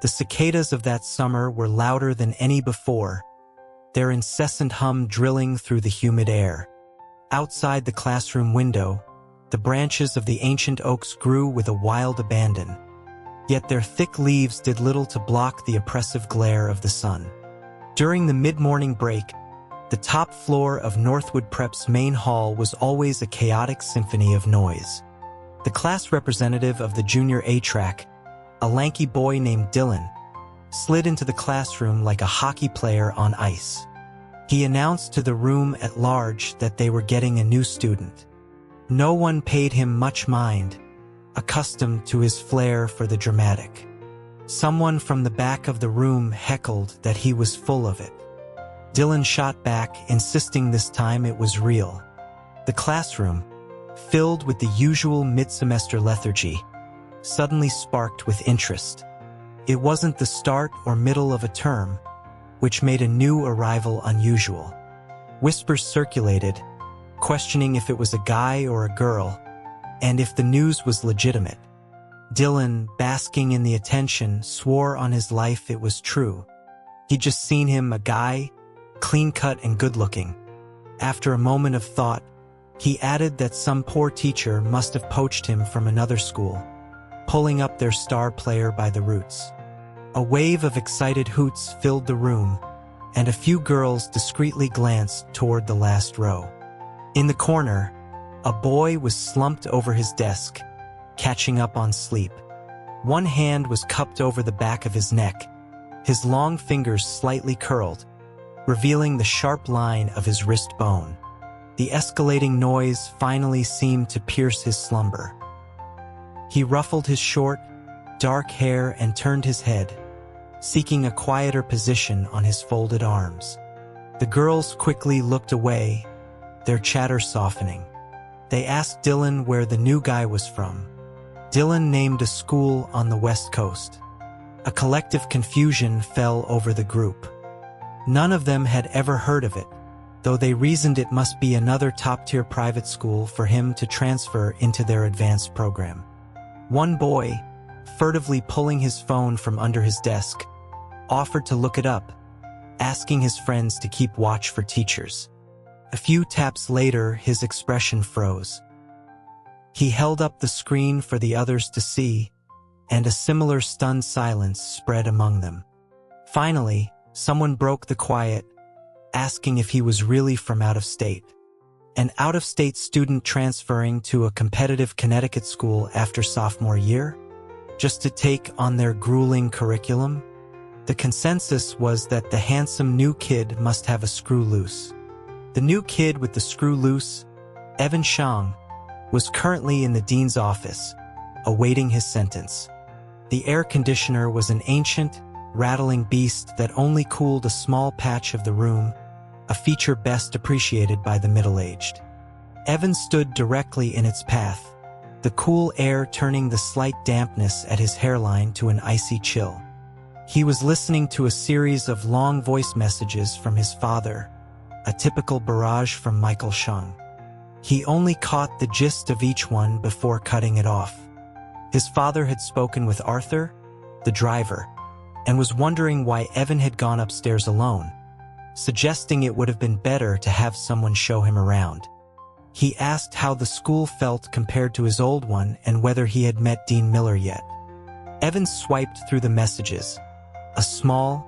The cicadas of that summer were louder than any before, their incessant hum drilling through the humid air. Outside the classroom window, the branches of the ancient oaks grew with a wild abandon, yet their thick leaves did little to block the oppressive glare of the sun. During the mid-morning break, the top floor of Northwood Prep's main hall was always a chaotic symphony of noise. The class representative of the junior A track, a lanky boy named Dylan, slid into the classroom like a hockey player on ice. He announced to the room at large that they were getting a new student. No one paid him much mind, accustomed to his flair for the dramatic. Someone from the back of the room heckled that he was full of it. Dylan shot back, insisting this time it was real. The classroom, filled with the usual mid-semester lethargy, suddenly sparked with interest. It wasn't the start or middle of a term, which made a new arrival unusual. Whispers circulated, questioning if it was a guy or a girl, and if the news was legitimate. Dylan, basking in the attention, swore on his life it was true. He'd just seen him, a guy, clean-cut and good-looking. After a moment of thought, he added that some poor teacher must have poached him from another school, pulling up their star player by the roots. A wave of excited hoots filled the room, and a few girls discreetly glanced toward the last row. In the corner, a boy was slumped over his desk, catching up on sleep. One hand was cupped over the back of his neck, his long fingers slightly curled, revealing the sharp line of his wrist bone. The escalating noise finally seemed to pierce his slumber. He ruffled his short, dark hair and turned his head, seeking a quieter position on his folded arms. The girls quickly looked away, their chatter softening. They asked Dylan where the new guy was from. Dylan named a school on the West Coast. A collective confusion fell over the group. None of them had ever heard of it, though they reasoned it must be another top-tier private school for him to transfer into their advanced program. One boy, furtively pulling his phone from under his desk, offered to look it up, asking his friends to keep watch for teachers. A few taps later, his expression froze. He held up the screen for the others to see, and a similar stunned silence spread among them. Finally, someone broke the quiet, asking if he was really from out of state. An out-of-state student transferring to a competitive Connecticut school after sophomore year, just to take on their grueling curriculum? The consensus was that the handsome new kid must have a screw loose. The new kid with the screw loose, Evan Shang, was currently in the dean's office, awaiting his sentence. The air conditioner was an ancient, rattling beast that only cooled a small patch of the room, a feature best appreciated by the middle-aged. Evan stood directly in its path, the cool air turning the slight dampness at his hairline to an icy chill. He was listening to a series of long voice messages from his father, a typical barrage from Michael Shung. He only caught the gist of each one before cutting it off. His father had spoken with Arthur, the driver, and was wondering why Evan had gone upstairs alone, suggesting it would have been better to have someone show him around. He asked how the school felt compared to his old one and whether he had met Dean Miller yet. Evan swiped through the messages, a small,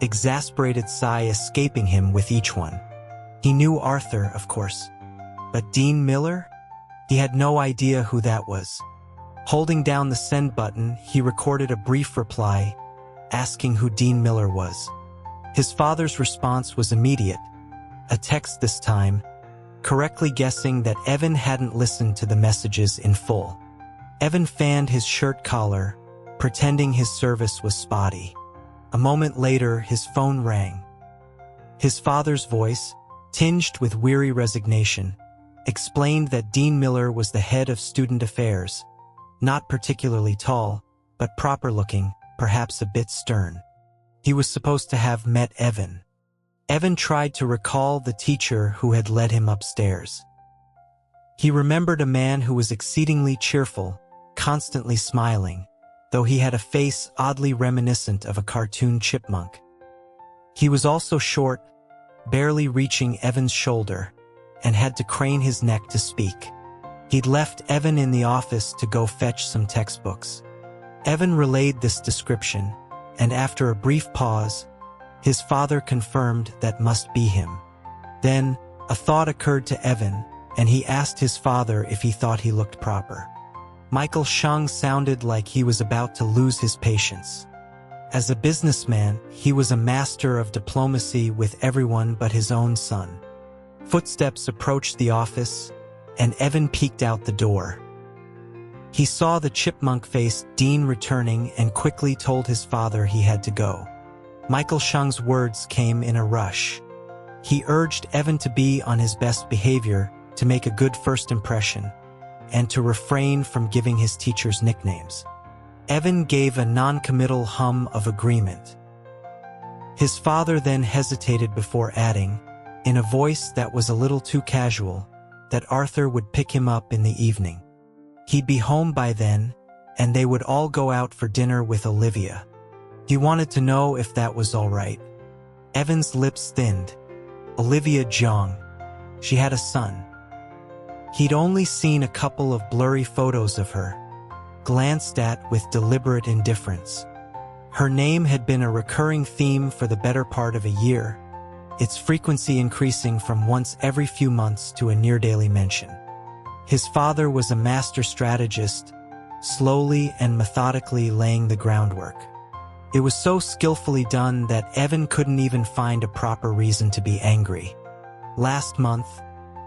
exasperated sigh escaping him with each one. He knew Arthur, of course, but Dean Miller? He had no idea who that was. Holding down the send button, he recorded a brief reply, asking who Dean Miller was. His father's response was immediate, a text this time, correctly guessing that Evan hadn't listened to the messages in full. Evan fanned his shirt collar, pretending his service was spotty. A moment later, his phone rang. His father's voice, tinged with weary resignation, explained that Dean Miller was the head of student affairs, not particularly tall, but proper-looking, perhaps a bit stern. He was supposed to have met Evan. Evan tried to recall the teacher who had led him upstairs. He remembered a man who was exceedingly cheerful, constantly smiling, though he had a face oddly reminiscent of a cartoon chipmunk. He was also short, barely reaching Evan's shoulder, and had to crane his neck to speak. He'd left Evan in the office to go fetch some textbooks. Evan relayed this description, and after a brief pause, his father confirmed that must be him. Then, a thought occurred to Evan, and he asked his father if he thought he looked proper. Michael Shung sounded like he was about to lose his patience. As a businessman, he was a master of diplomacy with everyone but his own son. Footsteps approached the office, and Evan peeked out the door. He saw the chipmunk-faced Dean returning and quickly told his father he had to go. Michael Shung's words came in a rush. He urged Evan to be on his best behavior, to make a good first impression, and to refrain from giving his teachers nicknames. Evan gave a non-committal hum of agreement. His father then hesitated before adding, in a voice that was a little too casual, that Arthur would pick him up in the evening. He'd be home by then, and they would all go out for dinner with Olivia. He wanted to know if that was all right. Evan's lips thinned. Olivia Jong. She had a son. He'd only seen a couple of blurry photos of her, glanced at with deliberate indifference. Her name had been a recurring theme for the better part of a year, its frequency increasing from once every few months to a near-daily mention. His father was a master strategist, slowly and methodically laying the groundwork. It was so skillfully done that Evan couldn't even find a proper reason to be angry. Last month,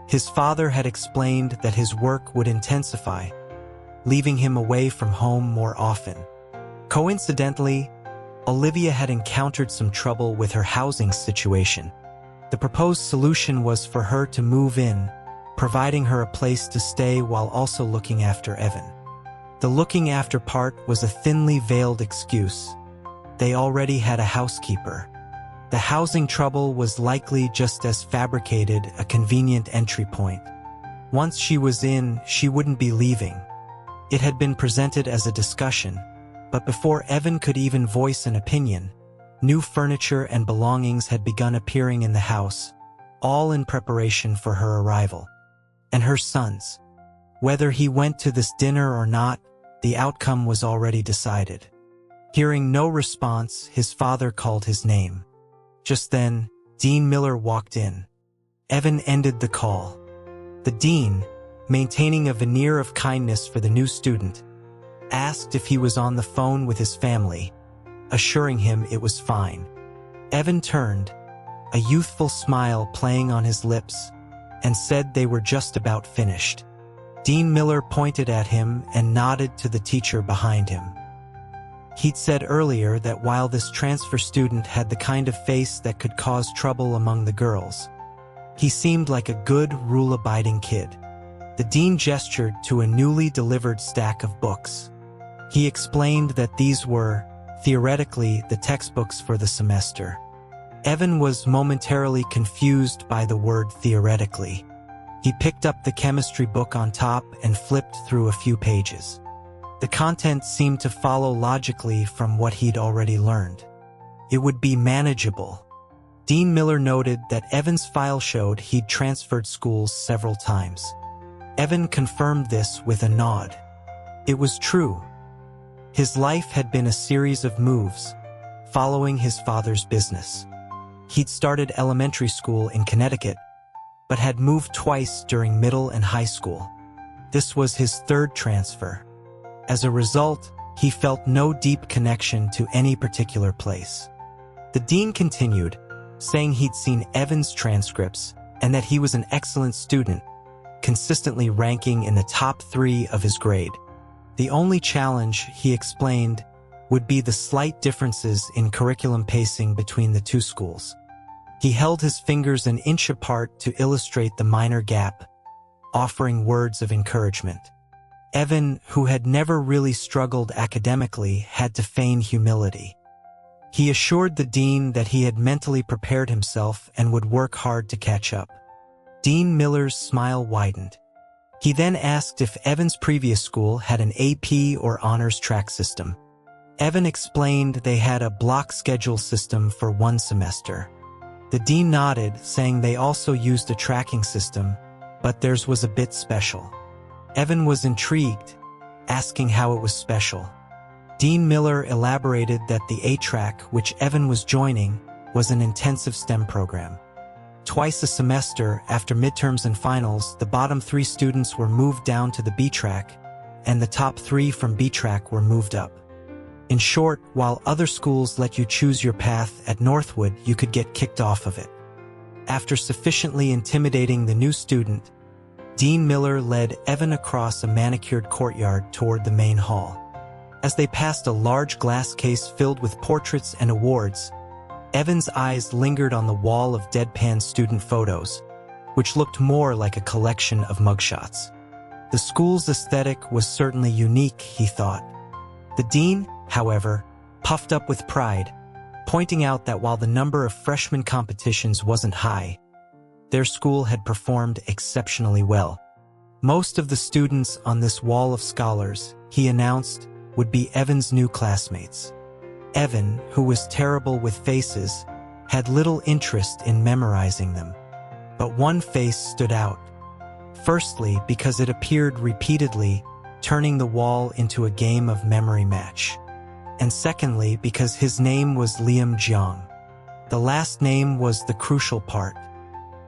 his father had explained that his work would intensify, leaving him away from home more often. Coincidentally, Olivia had encountered some trouble with her housing situation. The proposed solution was for her to move in, providing her a place to stay while also looking after Evan. The looking after part was a thinly veiled excuse. They already had a housekeeper. The housing trouble was likely just as fabricated a convenient entry point. Once she was in, she wouldn't be leaving. It had been presented as a discussion, but before Evan could even voice an opinion, new furniture and belongings had begun appearing in the house, all in preparation for her arrival. And her son's. Whether he went to this dinner or not, the outcome was already decided. Hearing no response, his father called his name. Just then, Dean Miller walked in. Evan ended the call. The dean, maintaining a veneer of kindness for the new student, asked if he was on the phone with his family, assuring him it was fine. Evan turned, a youthful smile playing on his lips, and said they were just about finished. Dean Miller pointed at him and nodded to the teacher behind him. He'd said earlier that while this transfer student had the kind of face that could cause trouble among the girls, he seemed like a good, rule-abiding kid. The dean gestured to a newly delivered stack of books. He explained that these were, theoretically, the textbooks for the semester. Evan was momentarily confused by the word theoretically. He picked up the chemistry book on top and flipped through a few pages. The content seemed to follow logically from what he'd already learned. It would be manageable. Dean Miller noted that Evan's file showed he'd transferred schools several times. Evan confirmed this with a nod. It was true. His life had been a series of moves, following his father's business. He'd started elementary school in Connecticut, but had moved twice during middle and high school. This was his third transfer. As a result, he felt no deep connection to any particular place. The dean continued, saying he'd seen Evan's transcripts and that he was an excellent student, consistently ranking in the top 3 of his grade. The only challenge, he explained, would be the slight differences in curriculum pacing between the two schools. He held his fingers an inch apart to illustrate the minor gap, offering words of encouragement. Evan, who had never really struggled academically, had to feign humility. He assured the dean that he had mentally prepared himself and would work hard to catch up. Dean Miller's smile widened. He then asked if Evan's previous school had an AP or honors track system. Evan explained they had a block schedule system for one semester. The dean nodded, saying they also used a tracking system, but theirs was a bit special. Evan was intrigued, asking how it was special. Dean Miller elaborated that the A-track, which Evan was joining, was an intensive STEM program. Twice a semester, after midterms and finals, the bottom 3 students were moved down to the B-track, and the top 3 from B-track were moved up. In short, while other schools let you choose your path, at Northwood you could get kicked off of it. After sufficiently intimidating the new student, Dean Miller led Evan across a manicured courtyard toward the main hall. As they passed a large glass case filled with portraits and awards, Evan's eyes lingered on the wall of deadpan student photos, which looked more like a collection of mugshots. The school's aesthetic was certainly unique, he thought. The dean, however, puffed up with pride, pointing out that while the number of freshman competitions wasn't high, their school had performed exceptionally well. Most of the students on this wall of scholars, he announced, would be Evan's new classmates. Evan, who was terrible with faces, had little interest in memorizing them. But one face stood out. Firstly, because it appeared repeatedly, turning the wall into a game of memory match. And secondly, because his name was Liam Jiang. The last name was the crucial part.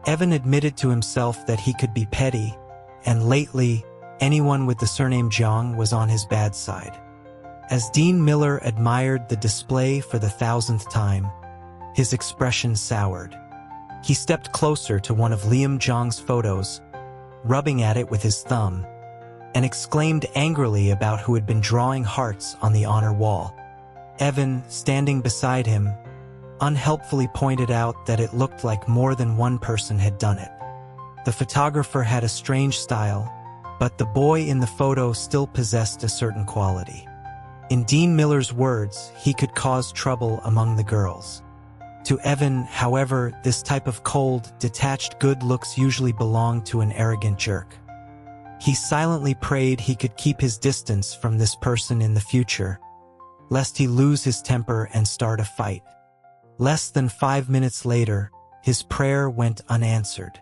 Evan admitted to himself that he could be petty, and lately, anyone with the surname Jiang was on his bad side. As Dean Miller admired the display for the 1000th time, his expression soured. He stepped closer to one of Liam Jiang's photos, rubbing at it with his thumb, and exclaimed angrily about who had been drawing hearts on the honor wall. Evan, standing beside him, unhelpfully pointed out that it looked like more than one person had done it. The photographer had a strange style, but the boy in the photo still possessed a certain quality. In Dean Miller's words, he could cause trouble among the girls. To Evan, however, this type of cold, detached good looks usually belonged to an arrogant jerk. He silently prayed he could keep his distance from this person in the future, lest he lose his temper and start a fight. Less than 5 minutes later, his prayer went unanswered.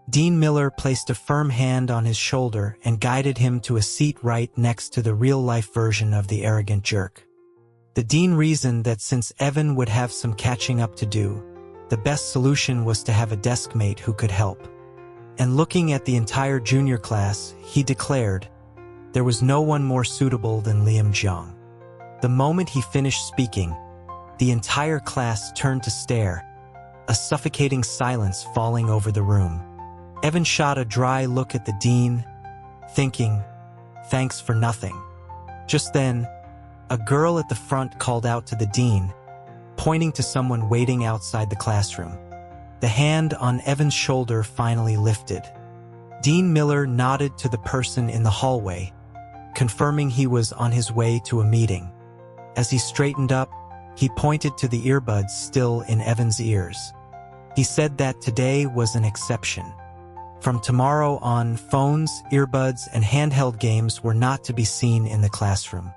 Dean Miller placed a firm hand on his shoulder and guided him to a seat right next to the real-life version of the arrogant jerk. The dean reasoned that since Evan would have some catching up to do, the best solution was to have a desk mate who could help. And looking at the entire junior class, he declared, there was no one more suitable than Liam Jiang. The moment he finished speaking, the entire class turned to stare, a suffocating silence falling over the room. Evan shot a dry look at the dean, thinking, thanks for nothing. Just then, a girl at the front called out to the dean, pointing to someone waiting outside the classroom. The hand on Evan's shoulder finally lifted. Dean Miller nodded to the person in the hallway, confirming he was on his way to a meeting. As he straightened up, he pointed to the earbuds still in Evan's ears. He said that today was an exception. From tomorrow on, phones, earbuds, and handheld games were not to be seen in the classroom.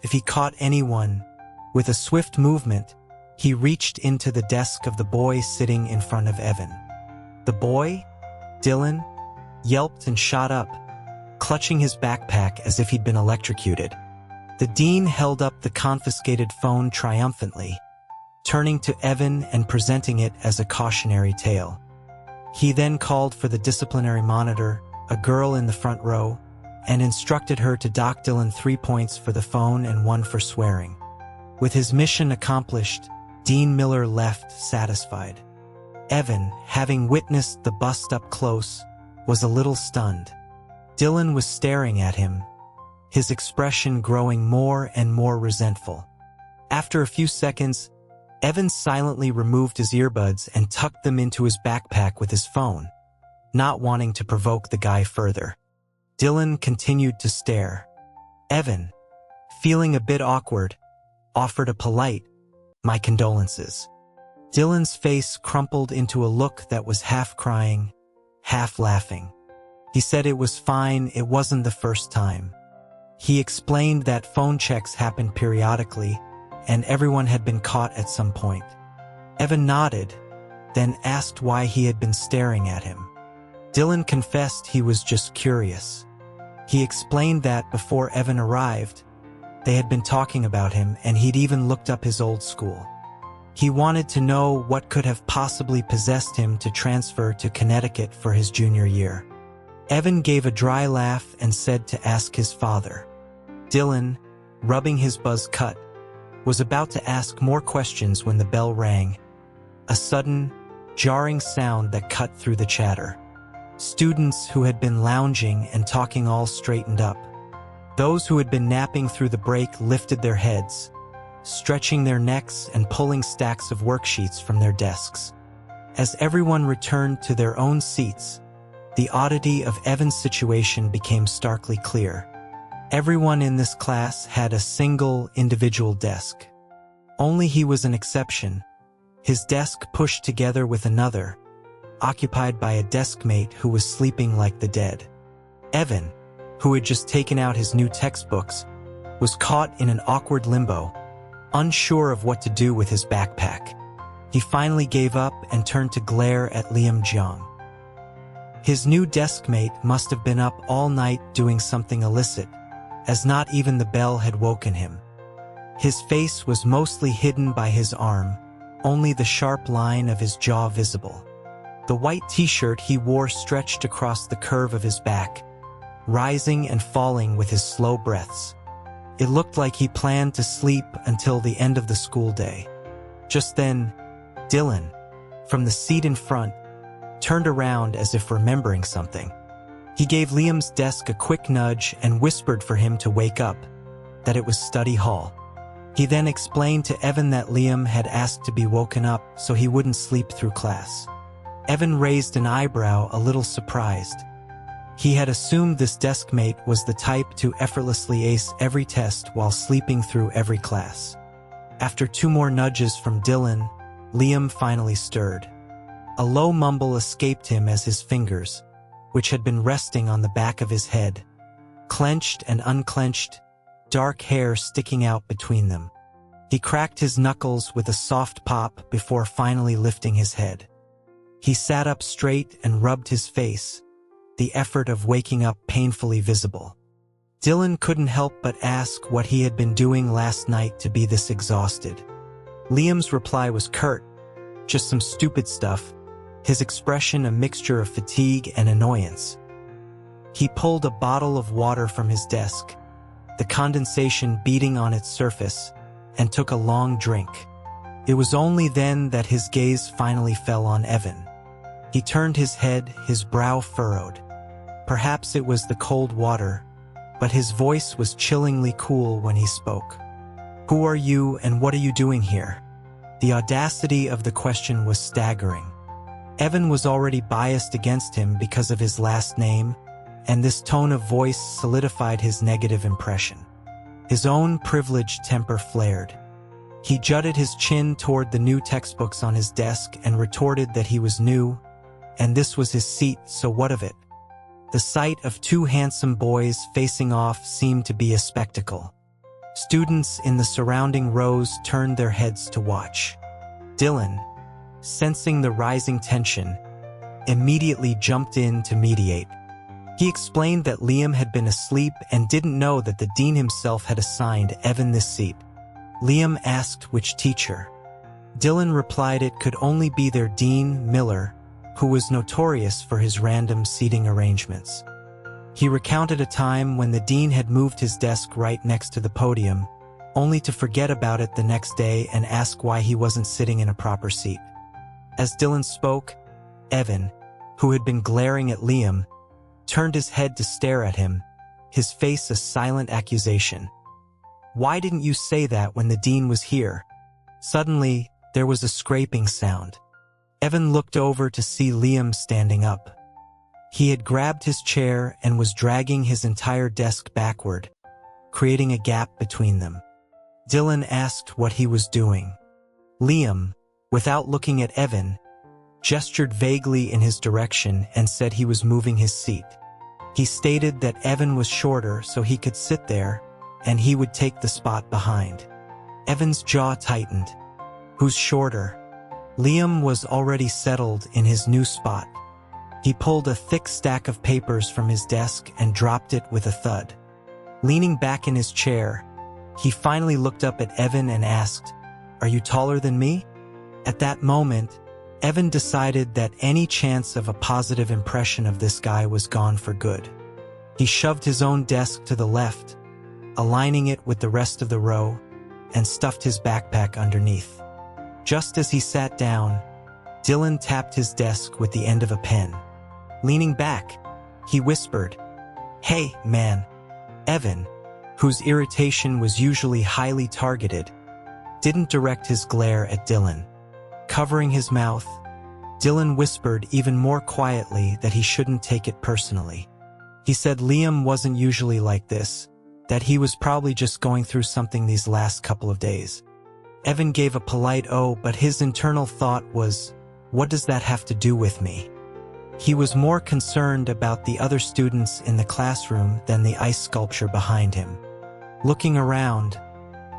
If he caught anyone, with a swift movement, he reached into the desk of the boy sitting in front of Evan. The boy, Dylan, yelped and shot up, clutching his backpack as if he'd been electrocuted. The dean held up the confiscated phone triumphantly, turning to Evan and presenting it as a cautionary tale. He then called for the disciplinary monitor, a girl in the front row, and instructed her to dock Dylan 3 points for the phone and 1 for swearing. With his mission accomplished, Dean Miller left satisfied. Evan, having witnessed the bust up close, was a little stunned. Dylan was staring at him, his expression growing more and more resentful. After a few seconds, Evan silently removed his earbuds and tucked them into his backpack with his phone, not wanting to provoke the guy further. Dylan continued to stare. Evan, feeling a bit awkward, offered a polite, "My condolences." Dylan's face crumpled into a look that was half crying, half laughing. He said it was fine, it wasn't the first time. He explained that phone checks happened periodically, and everyone had been caught at some point. Evan nodded, then asked why he had been staring at him. Dylan confessed he was just curious. He explained that before Evan arrived, they had been talking about him and he'd even looked up his old school. He wanted to know what could have possibly possessed him to transfer to Connecticut for his junior year. Evan gave a dry laugh and said to ask his father. Dylan, rubbing his buzz cut, was about to ask more questions when the bell rang. A sudden, jarring sound that cut through the chatter. Students who had been lounging and talking all straightened up. Those who had been napping through the break lifted their heads, stretching their necks and pulling stacks of worksheets from their desks. As everyone returned to their own seats, the oddity of Evan's situation became starkly clear. Everyone in this class had a single individual desk. Only he was an exception, his desk pushed together with another, occupied by a deskmate who was sleeping like the dead. Evan, who had just taken out his new textbooks, was caught in an awkward limbo, unsure of what to do with his backpack. He finally gave up and turned to glare at Liam Jiang. His new deskmate must have been up all night doing something illicit, as not even the bell had woken him. His face was mostly hidden by his arm, only the sharp line of his jaw visible. The white t-shirt he wore stretched across the curve of his back, rising and falling with his slow breaths. It looked like he planned to sleep until the end of the school day. Just then, Dylan, from the seat in front, turned around as if remembering something. He gave Liam's desk a quick nudge and whispered for him to wake up, that it was study hall. He then explained to Evan that Liam had asked to be woken up so he wouldn't sleep through class. Evan raised an eyebrow, a little surprised. He had assumed this deskmate was the type to effortlessly ace every test while sleeping through every class. After 2 more nudges from Dylan, Liam finally stirred. A low mumble escaped him as his fingers, which had been resting on the back of his head, clenched and unclenched, dark hair sticking out between them. He cracked his knuckles with a soft pop before finally lifting his head. He sat up straight and rubbed his face, the effort of waking up painfully visible. Dylan couldn't help but ask what he had been doing last night to be this exhausted. Liam's reply was curt, just some stupid stuff, his expression a mixture of fatigue and annoyance. He pulled a bottle of water from his desk, the condensation beating on its surface, and took a long drink. It was only then that his gaze finally fell on Evan. He turned his head, his brow furrowed. Perhaps it was the cold water, but his voice was chillingly cool when he spoke. "Who are you and what are you doing here?" The audacity of the question was staggering. Evan was already biased against him because of his last name, and this tone of voice solidified his negative impression. His own privileged temper flared. He jutted his chin toward the new textbooks on his desk and retorted that he was new, and this was his seat, so what of it? The sight of 2 handsome boys facing off seemed to be a spectacle. Students in the surrounding rows turned their heads to watch. Dylan, sensing the rising tension, immediately jumped in to mediate. He explained that Liam had been asleep and didn't know that the dean himself had assigned Evan this seat. Liam asked which teacher. Dylan replied it could only be their dean, Miller, who was notorious for his random seating arrangements. He recounted a time when the dean had moved his desk right next to the podium, only to forget about it the next day and ask why he wasn't sitting in a proper seat. As Dylan spoke, Evan, who had been glaring at Liam, turned his head to stare at him, his face a silent accusation. "Why didn't you say that when the dean was here?" Suddenly, there was a scraping sound. Evan looked over to see Liam standing up. He had grabbed his chair and was dragging his entire desk backward, creating a gap between them. Dylan asked what he was doing. Liam, without looking at Evan, gestured vaguely in his direction and said he was moving his seat. He stated that Evan was shorter so he could sit there, and he would take the spot behind. Evan's jaw tightened. Who's shorter? Liam was already settled in his new spot. He pulled a thick stack of papers from his desk and dropped it with a thud. Leaning back in his chair, he finally looked up at Evan and asked, "Are you taller than me?" At that moment, Evan decided that any chance of a positive impression of this guy was gone for good. He shoved his own desk to the left, aligning it with the rest of the row, and stuffed his backpack underneath. Just as he sat down, Dylan tapped his desk with the end of a pen. Leaning back, he whispered, "Hey, man." Evan, whose irritation was usually highly targeted, didn't direct his glare at Dylan. Covering his mouth, Dylan whispered even more quietly that he shouldn't take it personally. He said Liam wasn't usually like this, that he was probably just going through something these last couple of days. Evan gave a polite "oh," but his internal thought was, what does that have to do with me? He was more concerned about the other students in the classroom than the ice sculpture behind him. Looking around,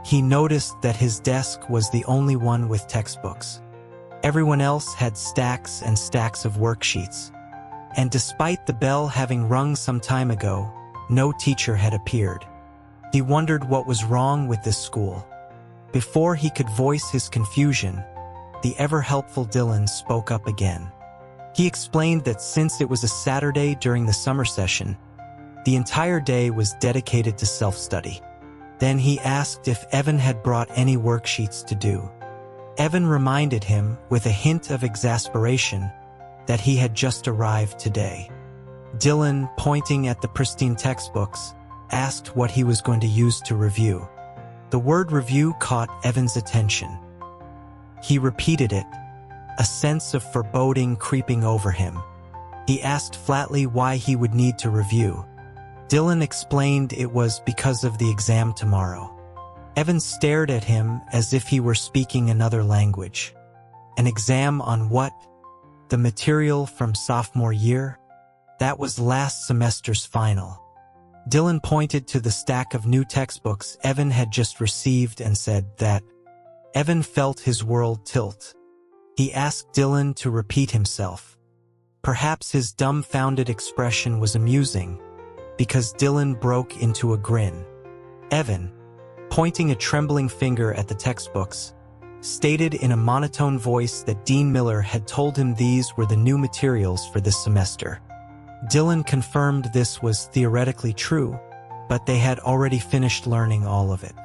he noticed that his desk was the only one with textbooks. Everyone else had stacks and stacks of worksheets. And despite the bell having rung some time ago, no teacher had appeared. He wondered what was wrong with this school. Before he could voice his confusion, the ever-helpful Dylan spoke up again. He explained that since it was a Saturday during the summer session, the entire day was dedicated to self-study. Then he asked if Evan had brought any worksheets to do. Evan reminded him, with a hint of exasperation, that he had just arrived today. Dylan, pointing at the pristine textbooks, asked what he was going to use to review. The word review caught Evan's attention. He repeated it, a sense of foreboding creeping over him. He asked flatly why he would need to review. Dylan explained it was because of the exam tomorrow. Evan stared at him as if he were speaking another language. An exam on what? The material from sophomore year? That was last semester's final. Dylan pointed to the stack of new textbooks Evan had just received and said that. Evan felt his world tilt. He asked Dylan to repeat himself. Perhaps his dumbfounded expression was amusing, because Dylan broke into a grin. Evan, pointing a trembling finger at the textbooks, stated in a monotone voice that Dean Miller had told him these were the new materials for this semester. Dylan confirmed this was theoretically true, but they had already finished learning all of it.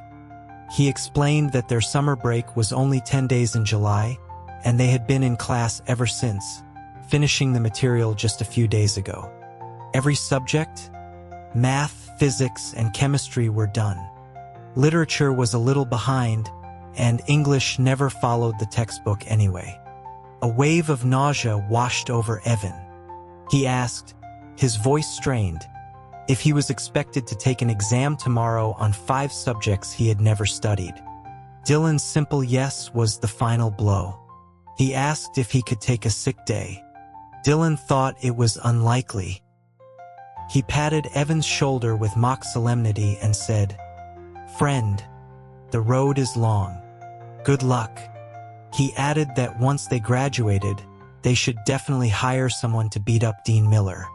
He explained that their summer break was only 10 days in July, and they had been in class ever since, finishing the material just a few days ago. Every subject, math, physics, and chemistry were done. Literature was a little behind, and English never followed the textbook anyway. A wave of nausea washed over Evan. He asked, his voice strained, if he was expected to take an exam tomorrow on 5 subjects he had never studied. Dylan's simple yes was the final blow. He asked if he could take a sick day. Dylan thought it was unlikely. He patted Evan's shoulder with mock solemnity and said, "Friend, the road is long. Good luck." He added that once they graduated, they should definitely hire someone to beat up Dean Miller.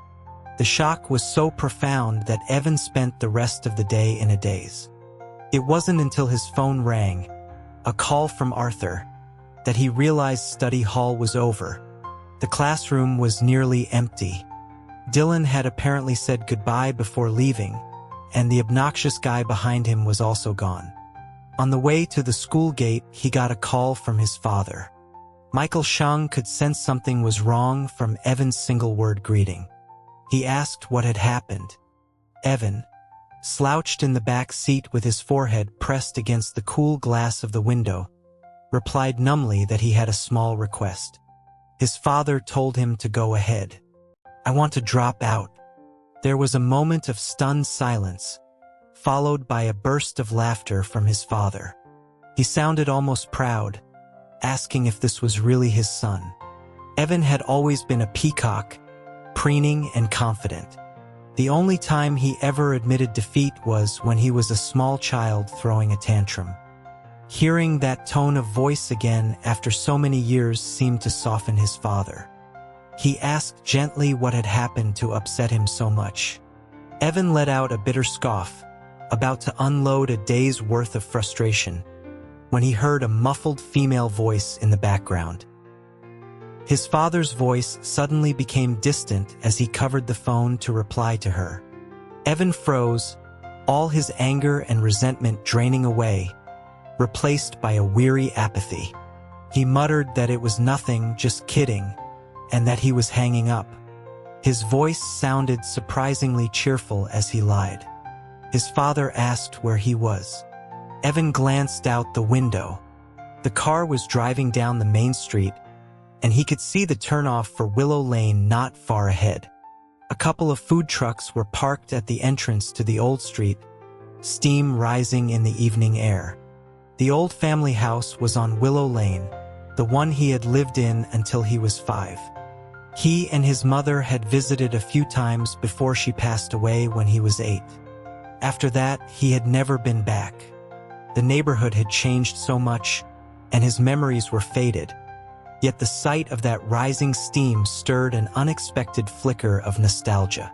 The shock was so profound that Evan spent the rest of the day in a daze. It wasn't until his phone rang, a call from Arthur, that he realized study hall was over. The classroom was nearly empty. Dylan had apparently said goodbye before leaving, and the obnoxious guy behind him was also gone. On the way to the school gate, he got a call from his father. Michael Shang could sense something was wrong from Evan's single-word greeting. He asked what had happened. Evan, slouched in the back seat with his forehead pressed against the cool glass of the window, replied numbly that he had a small request. His father told him to go ahead. "I want to drop out." There was a moment of stunned silence, followed by a burst of laughter from his father. He sounded almost proud, asking if this was really his son. Evan had always been a peacock, preening and confident. The only time he ever admitted defeat was when he was a small child throwing a tantrum. Hearing that tone of voice again after so many years seemed to soften his father. He asked gently what had happened to upset him so much. Evan let out a bitter scoff, about to unload a day's worth of frustration, when he heard a muffled female voice in the background. His father's voice suddenly became distant as he covered the phone to reply to her. Evan froze, all his anger and resentment draining away, replaced by a weary apathy. He muttered that it was nothing, just kidding, and that he was hanging up. His voice sounded surprisingly cheerful as he lied. His father asked where he was. Evan glanced out the window. The car was driving down the main street, and he could see the turnoff for Willow Lane not far ahead. A couple of food trucks were parked at the entrance to the old street, steam rising in the evening air. The old family house was on Willow Lane, the one he had lived in until he was 5. He and his mother had visited a few times before she passed away when he was 8. After that, he had never been back. The neighborhood had changed so much, and his memories were faded. Yet the sight of that rising steam stirred an unexpected flicker of nostalgia.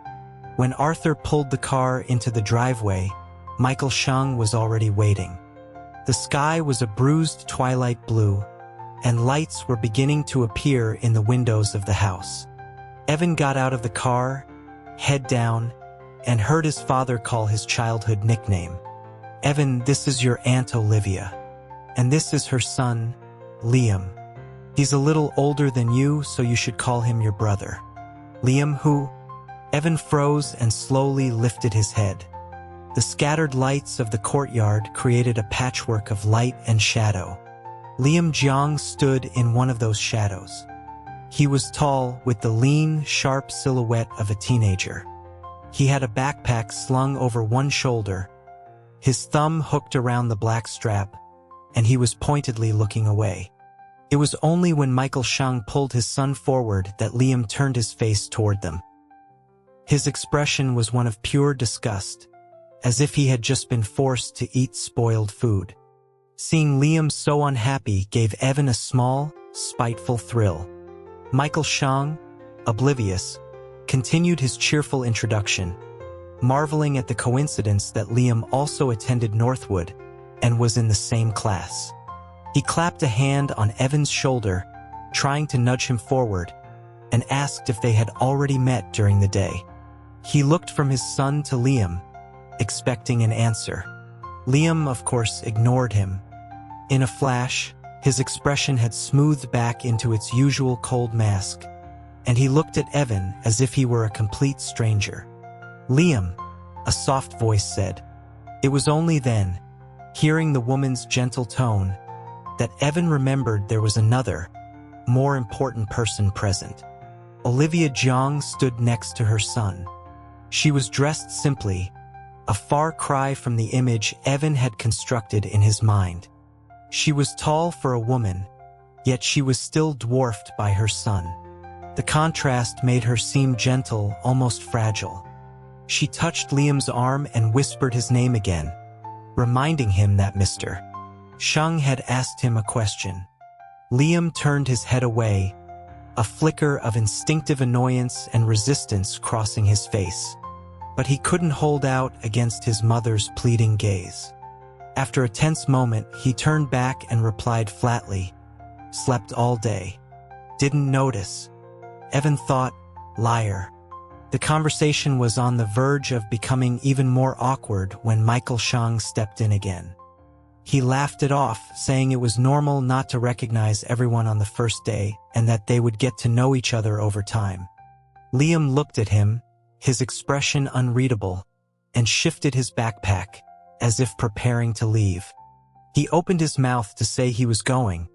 When Arthur pulled the car into the driveway, Michael Shang was already waiting. The sky was a bruised twilight blue, and lights were beginning to appear in the windows of the house. Evan got out of the car, head down, and heard his father call his childhood nickname. "Evan, this is your Aunt Olivia. And this is her son, Liam. He's a little older than you, so you should call him your brother." "Liam who?" Evan froze and slowly lifted his head. The scattered lights of the courtyard created a patchwork of light and shadow. Liam Jiang stood in one of those shadows. He was tall, with the lean, sharp silhouette of a teenager. He had a backpack slung over one shoulder, his thumb hooked around the black strap, and he was pointedly looking away. It was only when Michael Shang pulled his son forward that Liam turned his face toward them. His expression was one of pure disgust, as if he had just been forced to eat spoiled food. Seeing Liam so unhappy gave Evan a small, spiteful thrill. Michael Shang, oblivious, continued his cheerful introduction, marveling at the coincidence that Liam also attended Northwood and was in the same class. He clapped a hand on Evan's shoulder, trying to nudge him forward, and asked if they had already met during the day. He looked from his son to Liam, expecting an answer. Liam, of course, ignored him. In a flash, his expression had smoothed back into its usual cold mask, and he looked at Evan as if he were a complete stranger. "Liam," a soft voice said. It was only then, hearing the woman's gentle tone, that Evan remembered there was another, more important person present. Olivia Jiang stood next to her son. She was dressed simply, a far cry from the image Evan had constructed in his mind. She was tall for a woman, yet she was still dwarfed by her son. The contrast made her seem gentle, almost fragile. She touched Liam's arm and whispered his name again, reminding him that Mr. Shang had asked him a question. Liam turned his head away, a flicker of instinctive annoyance and resistance crossing his face. But he couldn't hold out against his mother's pleading gaze. After a tense moment, he turned back and replied flatly, "Slept all day. Didn't notice." Evan thought, liar. The conversation was on the verge of becoming even more awkward when Michael Shang stepped in again. He laughed it off, saying it was normal not to recognize everyone on the first day and that they would get to know each other over time. Liam looked at him, his expression unreadable, and shifted his backpack, as if preparing to leave. He opened his mouth to say he was going,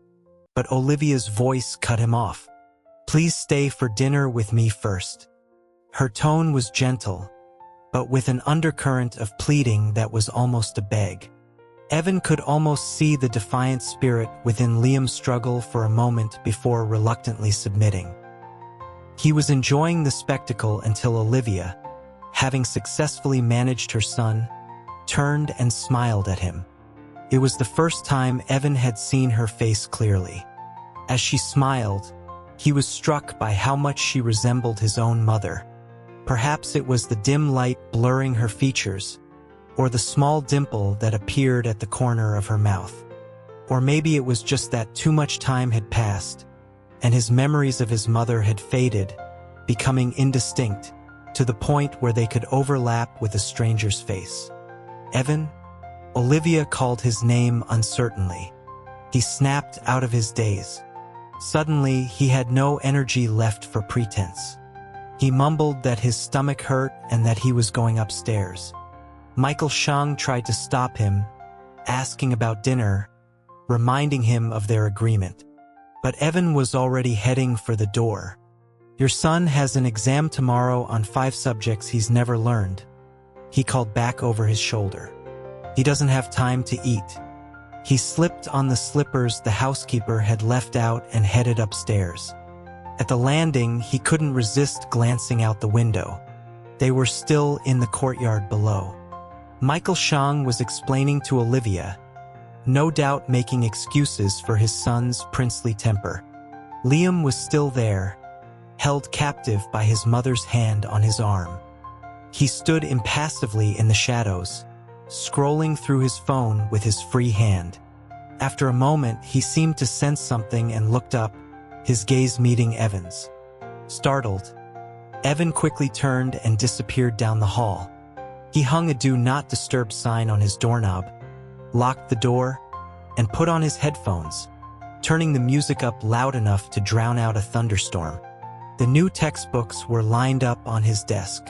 but Olivia's voice cut him off. "Please stay for dinner with me first." Her tone was gentle, but with an undercurrent of pleading that was almost a beg. Evan could almost see the defiant spirit within Liam's struggle for a moment before reluctantly submitting. He was enjoying the spectacle until Olivia, having successfully managed her son, turned and smiled at him. It was the first time Evan had seen her face clearly. As she smiled, he was struck by how much she resembled his own mother. Perhaps it was the dim light blurring her features, or the small dimple that appeared at the corner of her mouth. Or maybe it was just that too much time had passed, and his memories of his mother had faded, becoming indistinct, to the point where they could overlap with a stranger's face. Evan? Olivia called his name uncertainly. He snapped out of his daze. Suddenly, he had no energy left for pretense. He mumbled that his stomach hurt and that he was going upstairs. Michael Shang tried to stop him, asking about dinner, reminding him of their agreement. But Evan was already heading for the door. "Your son has an exam tomorrow on 5 subjects he's never learned," he called back over his shoulder. "He doesn't have time to eat." He slipped on the slippers the housekeeper had left out and headed upstairs. At the landing, he couldn't resist glancing out the window. They were still in the courtyard below. Michael Shang was explaining to Olivia, no doubt making excuses for his son's princely temper. Liam was still there, held captive by his mother's hand on his arm. He stood impassively in the shadows, scrolling through his phone with his free hand. After a moment, he seemed to sense something and looked up, his gaze meeting Evan's. Startled, Evan quickly turned and disappeared down the hall. He hung a "Do Not Disturb" sign on his doorknob, locked the door, and put on his headphones, turning the music up loud enough to drown out a thunderstorm. The new textbooks were lined up on his desk.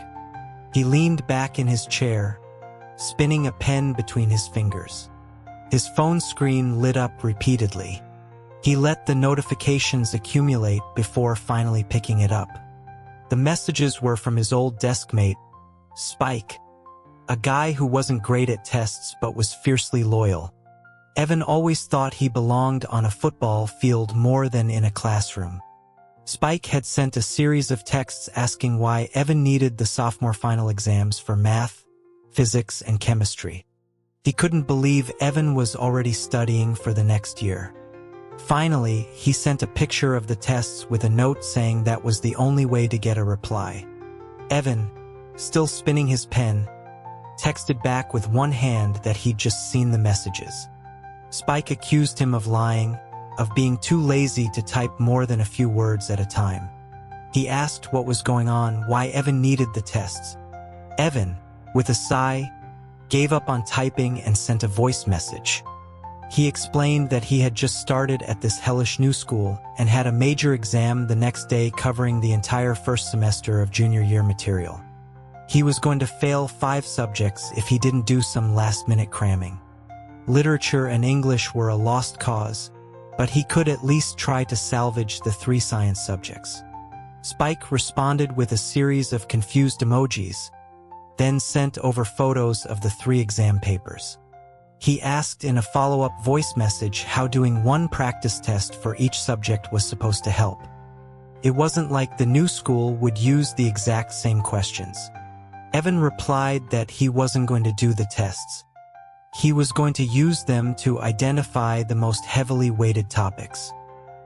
He leaned back in his chair, spinning a pen between his fingers. His phone screen lit up repeatedly. He let the notifications accumulate before finally picking it up. The messages were from his old deskmate, Spike, a guy who wasn't great at tests but was fiercely loyal. Evan always thought he belonged on a football field more than in a classroom. Spike had sent a series of texts asking why Evan needed the sophomore final exams for math, physics, and chemistry. He couldn't believe Evan was already studying for the next year. Finally, he sent a picture of the tests with a note saying that was the only way to get a reply. Evan, still spinning his pen, texted back with one hand that he'd just seen the messages. Spike accused him of lying, of being too lazy to type more than a few words at a time. He asked what was going on, why Evan needed the tests. Evan, with a sigh, gave up on typing and sent a voice message. He explained that he had just started at this hellish new school and had a major exam the next day covering the entire first semester of junior year material. He was going to fail 5 subjects if he didn't do some last-minute cramming. Literature and English were a lost cause, but he could at least try to salvage the 3 science subjects. Spike responded with a series of confused emojis, then sent over photos of the 3 exam papers. He asked in a follow-up voice message how doing one practice test for each subject was supposed to help. It wasn't like the new school would use the exact same questions. Evan replied that he wasn't going to do the tests. He was going to use them to identify the most heavily weighted topics.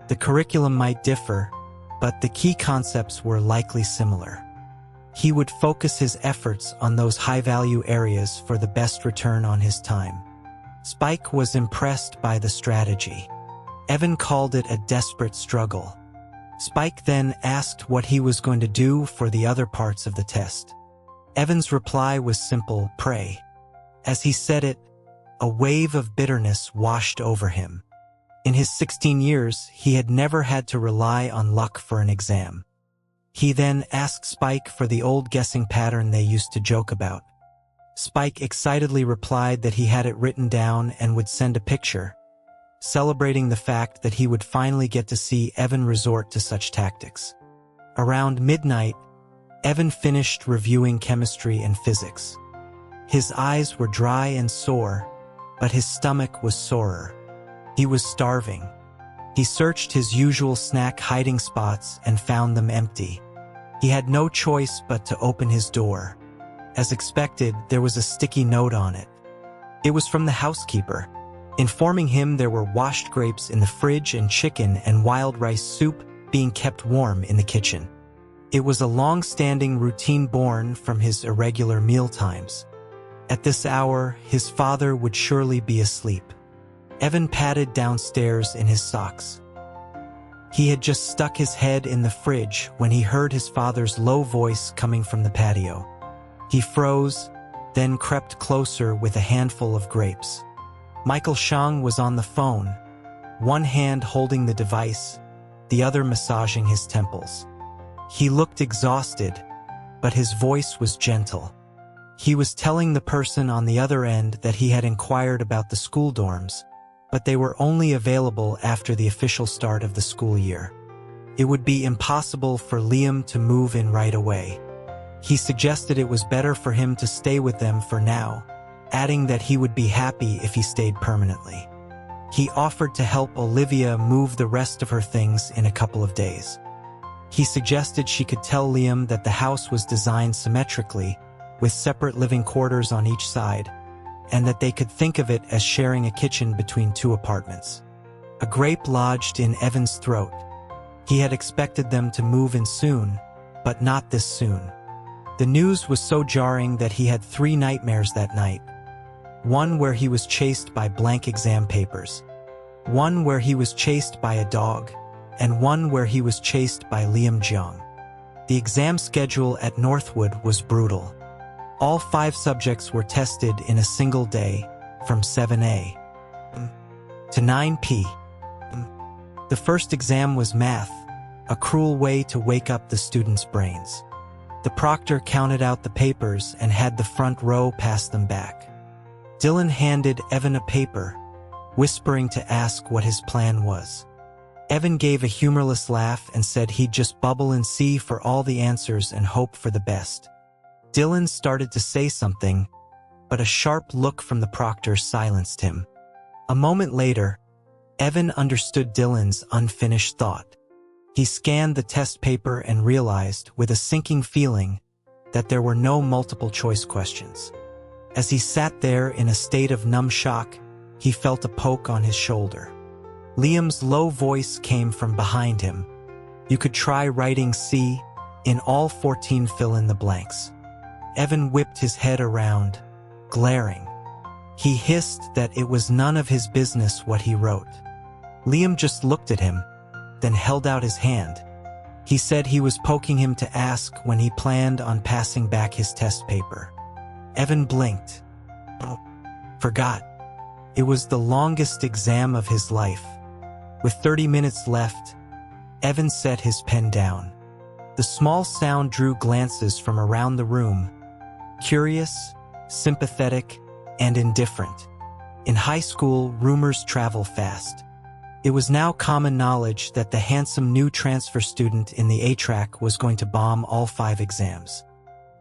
The curriculum might differ, but the key concepts were likely similar. He would focus his efforts on those high-value areas for the best return on his time. Spike was impressed by the strategy. Evan called it a desperate struggle. Spike then asked what he was going to do for the other parts of the test. Evan's reply was simple: pray. As he said it, a wave of bitterness washed over him. In his 16 years, he had never had to rely on luck for an exam. He then asked Spike for the old guessing pattern they used to joke about. Spike excitedly replied that he had it written down and would send a picture, celebrating the fact that he would finally get to see Evan resort to such tactics. Around midnight, Evan finished reviewing chemistry and physics. His eyes were dry and sore, but his stomach was sorer. He was starving. He searched his usual snack hiding spots and found them empty. He had no choice but to open his door. As expected, there was a sticky note on it. It was from the housekeeper, informing him there were washed grapes in the fridge and chicken and wild rice soup being kept warm in the kitchen. It was a long-standing routine born from his irregular mealtimes. At this hour, his father would surely be asleep. Evan padded downstairs in his socks. He had just stuck his head in the fridge when he heard his father's low voice coming from the patio. He froze, then crept closer with a handful of grapes. Michael Shang was on the phone, one hand holding the device, the other massaging his temples. He looked exhausted, but his voice was gentle. He was telling the person on the other end that he had inquired about the school dorms, but they were only available after the official start of the school year. It would be impossible for Liam to move in right away. He suggested it was better for him to stay with them for now, adding that he would be happy if he stayed permanently. He offered to help Olivia move the rest of her things in a couple of days. He suggested she could tell Liam that the house was designed symmetrically, with separate living quarters on each side, and that they could think of it as sharing a kitchen between two apartments. A grape lodged in Evan's throat. He had expected them to move in soon, but not this soon. The news was so jarring that he had 3 nightmares that night. One where he was chased by blank exam papers, one where he was chased by a dog, and one where he was chased by Liam Jung. The exam schedule at Northwood was brutal. All 5 subjects were tested in a single day, from 7 a.m. to 9 p.m. The first exam was math, a cruel way to wake up the students' brains. The proctor counted out the papers and had the front row pass them back. Dylan handed Evan a paper, whispering to ask what his plan was. Evan gave a humorless laugh and said he'd just bubble and see for all the answers and hope for the best. Dylan started to say something, but a sharp look from the proctor silenced him. A moment later, Evan understood Dylan's unfinished thought. He scanned the test paper and realized, with a sinking feeling, that there were no multiple-choice questions. As he sat there in a state of numb shock, he felt a poke on his shoulder. Liam's low voice came from behind him. You could try writing C in all 14 fill-in-the-blanks. Evan whipped his head around, glaring. He hissed that it was none of his business what he wrote. Liam just looked at him, then held out his hand. He said he was poking him to ask when he planned on passing back his test paper. Evan blinked. Oh, forgot. It was the longest exam of his life. With 30 minutes left, Evan set his pen down. The small sound drew glances from around the room, curious, sympathetic, and indifferent. In high school, rumors travel fast. It was now common knowledge that the handsome new transfer student in the A-track was going to bomb all 5 exams.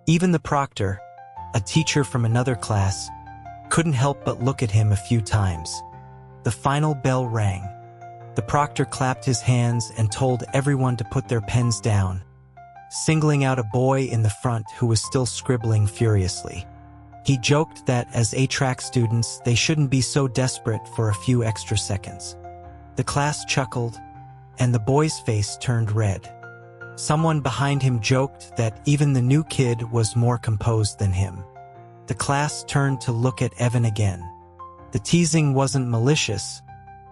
Even the proctor, a teacher from another class, couldn't help but look at him a few times. The final bell rang. The proctor clapped his hands and told everyone to put their pens down, singling out a boy in the front who was still scribbling furiously. He joked that as A-track students, they shouldn't be so desperate for a few extra seconds. The class chuckled, and the boy's face turned red. Someone behind him joked that even the new kid was more composed than him. The class turned to look at Evan again. The teasing wasn't malicious,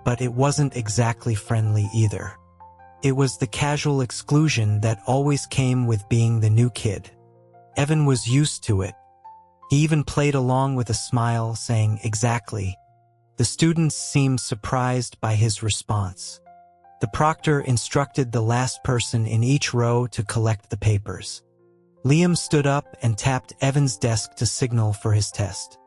but it wasn't exactly friendly either. It was the casual exclusion that always came with being the new kid. Evan was used to it. He even played along with a smile, saying, "Exactly." The students seemed surprised by his response. The proctor instructed the last person in each row to collect the papers. Liam stood up and tapped Evan's desk to signal for his test.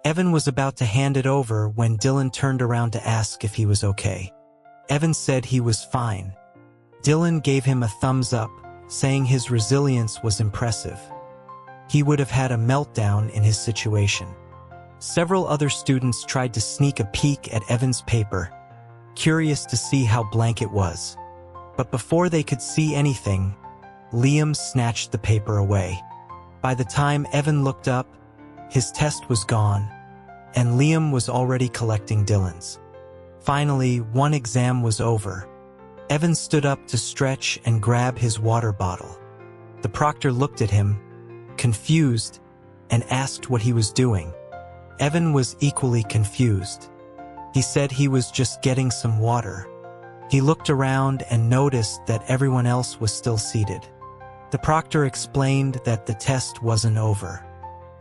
Evan was about to hand it over when Dylan turned around to ask if he was okay. Evan said he was fine. Dylan gave him a thumbs up, saying his resilience was impressive. He would have had a meltdown in his situation. Several other students tried to sneak a peek at Evan's paper, curious to see how blank it was. But before they could see anything, Liam snatched the paper away. By the time Evan looked up, his test was gone, and Liam was already collecting Dylan's. Finally, one exam was over. Evan stood up to stretch and grab his water bottle. The proctor looked at him, confused, and asked what he was doing. Evan was equally confused. He said he was just getting some water. He looked around and noticed that everyone else was still seated. The proctor explained that the test wasn't over.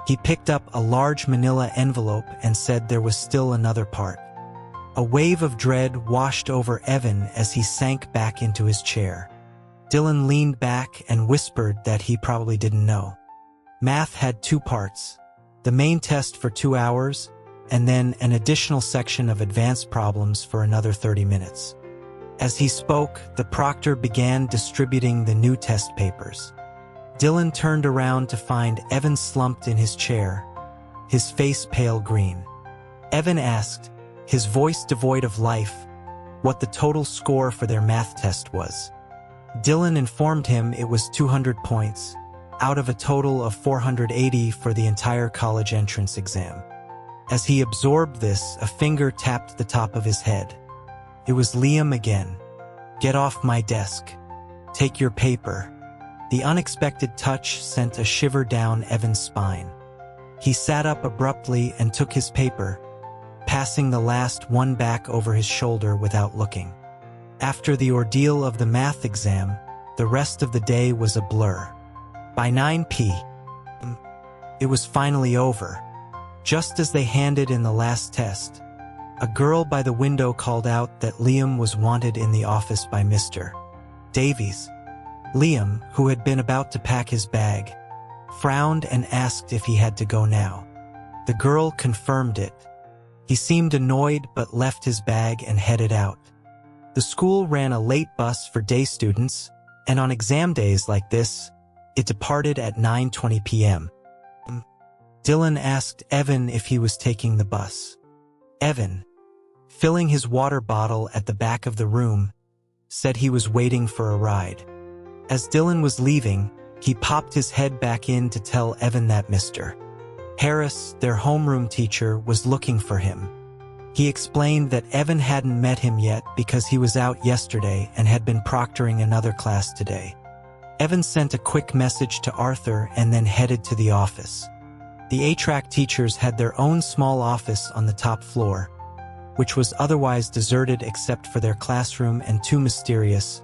He picked up a large manila envelope and said there was still another part. A wave of dread washed over Evan as he sank back into his chair. Dylan leaned back and whispered that he probably didn't know. Math had 2 parts, the main test for 2 hours, and then an additional section of advanced problems for another 30 minutes. As he spoke, the proctor began distributing the new test papers. Dylan turned around to find Evan slumped in his chair, his face pale green. Evan asked, his voice devoid of life, what the total score for their math test was. Dylan informed him it was 200 points, out of a total of 480 for the entire college entrance exam. As he absorbed this, a finger tapped the top of his head. It was Liam again. "Get off my desk. Take your paper." The unexpected touch sent a shiver down Evan's spine. He sat up abruptly and took his paper, passing the last one back over his shoulder without looking. After the ordeal of the math exam, the rest of the day was a blur. By 9 p.m., it was finally over. Just as they handed in the last test, a girl by the window called out that Liam was wanted in the office by Mr. Davies. Liam, who had been about to pack his bag, frowned and asked if he had to go now. The girl confirmed it. He seemed annoyed but left his bag and headed out. The school ran a late bus for day students, and on exam days like this, it departed at 9:20 p.m. Dylan asked Evan if he was taking the bus. Evan, filling his water bottle at the back of the room, said he was waiting for a ride. As Dylan was leaving, he popped his head back in to tell Evan that Mr. Harris, their homeroom teacher, was looking for him. He explained that Evan hadn't met him yet because he was out yesterday and had been proctoring another class today. Evan sent a quick message to Arthur and then headed to the office. The A-track teachers had their own small office on the top floor, which was otherwise deserted except for their classroom and 2 mysterious,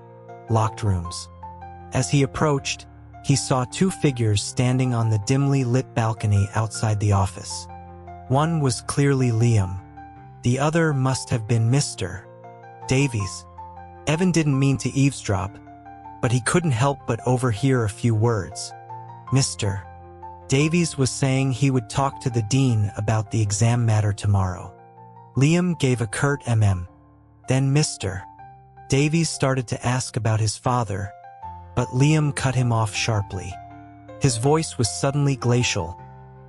locked rooms. As he approached, he saw 2 figures standing on the dimly lit balcony outside the office. One was clearly Liam. The other must have been Mr. Davies. Evan didn't mean to eavesdrop, but he couldn't help but overhear a few words. Mr. Davies was saying he would talk to the dean about the exam matter tomorrow. Liam gave a curt Then Mr. Davies started to ask about his father, but Liam cut him off sharply. His voice was suddenly glacial,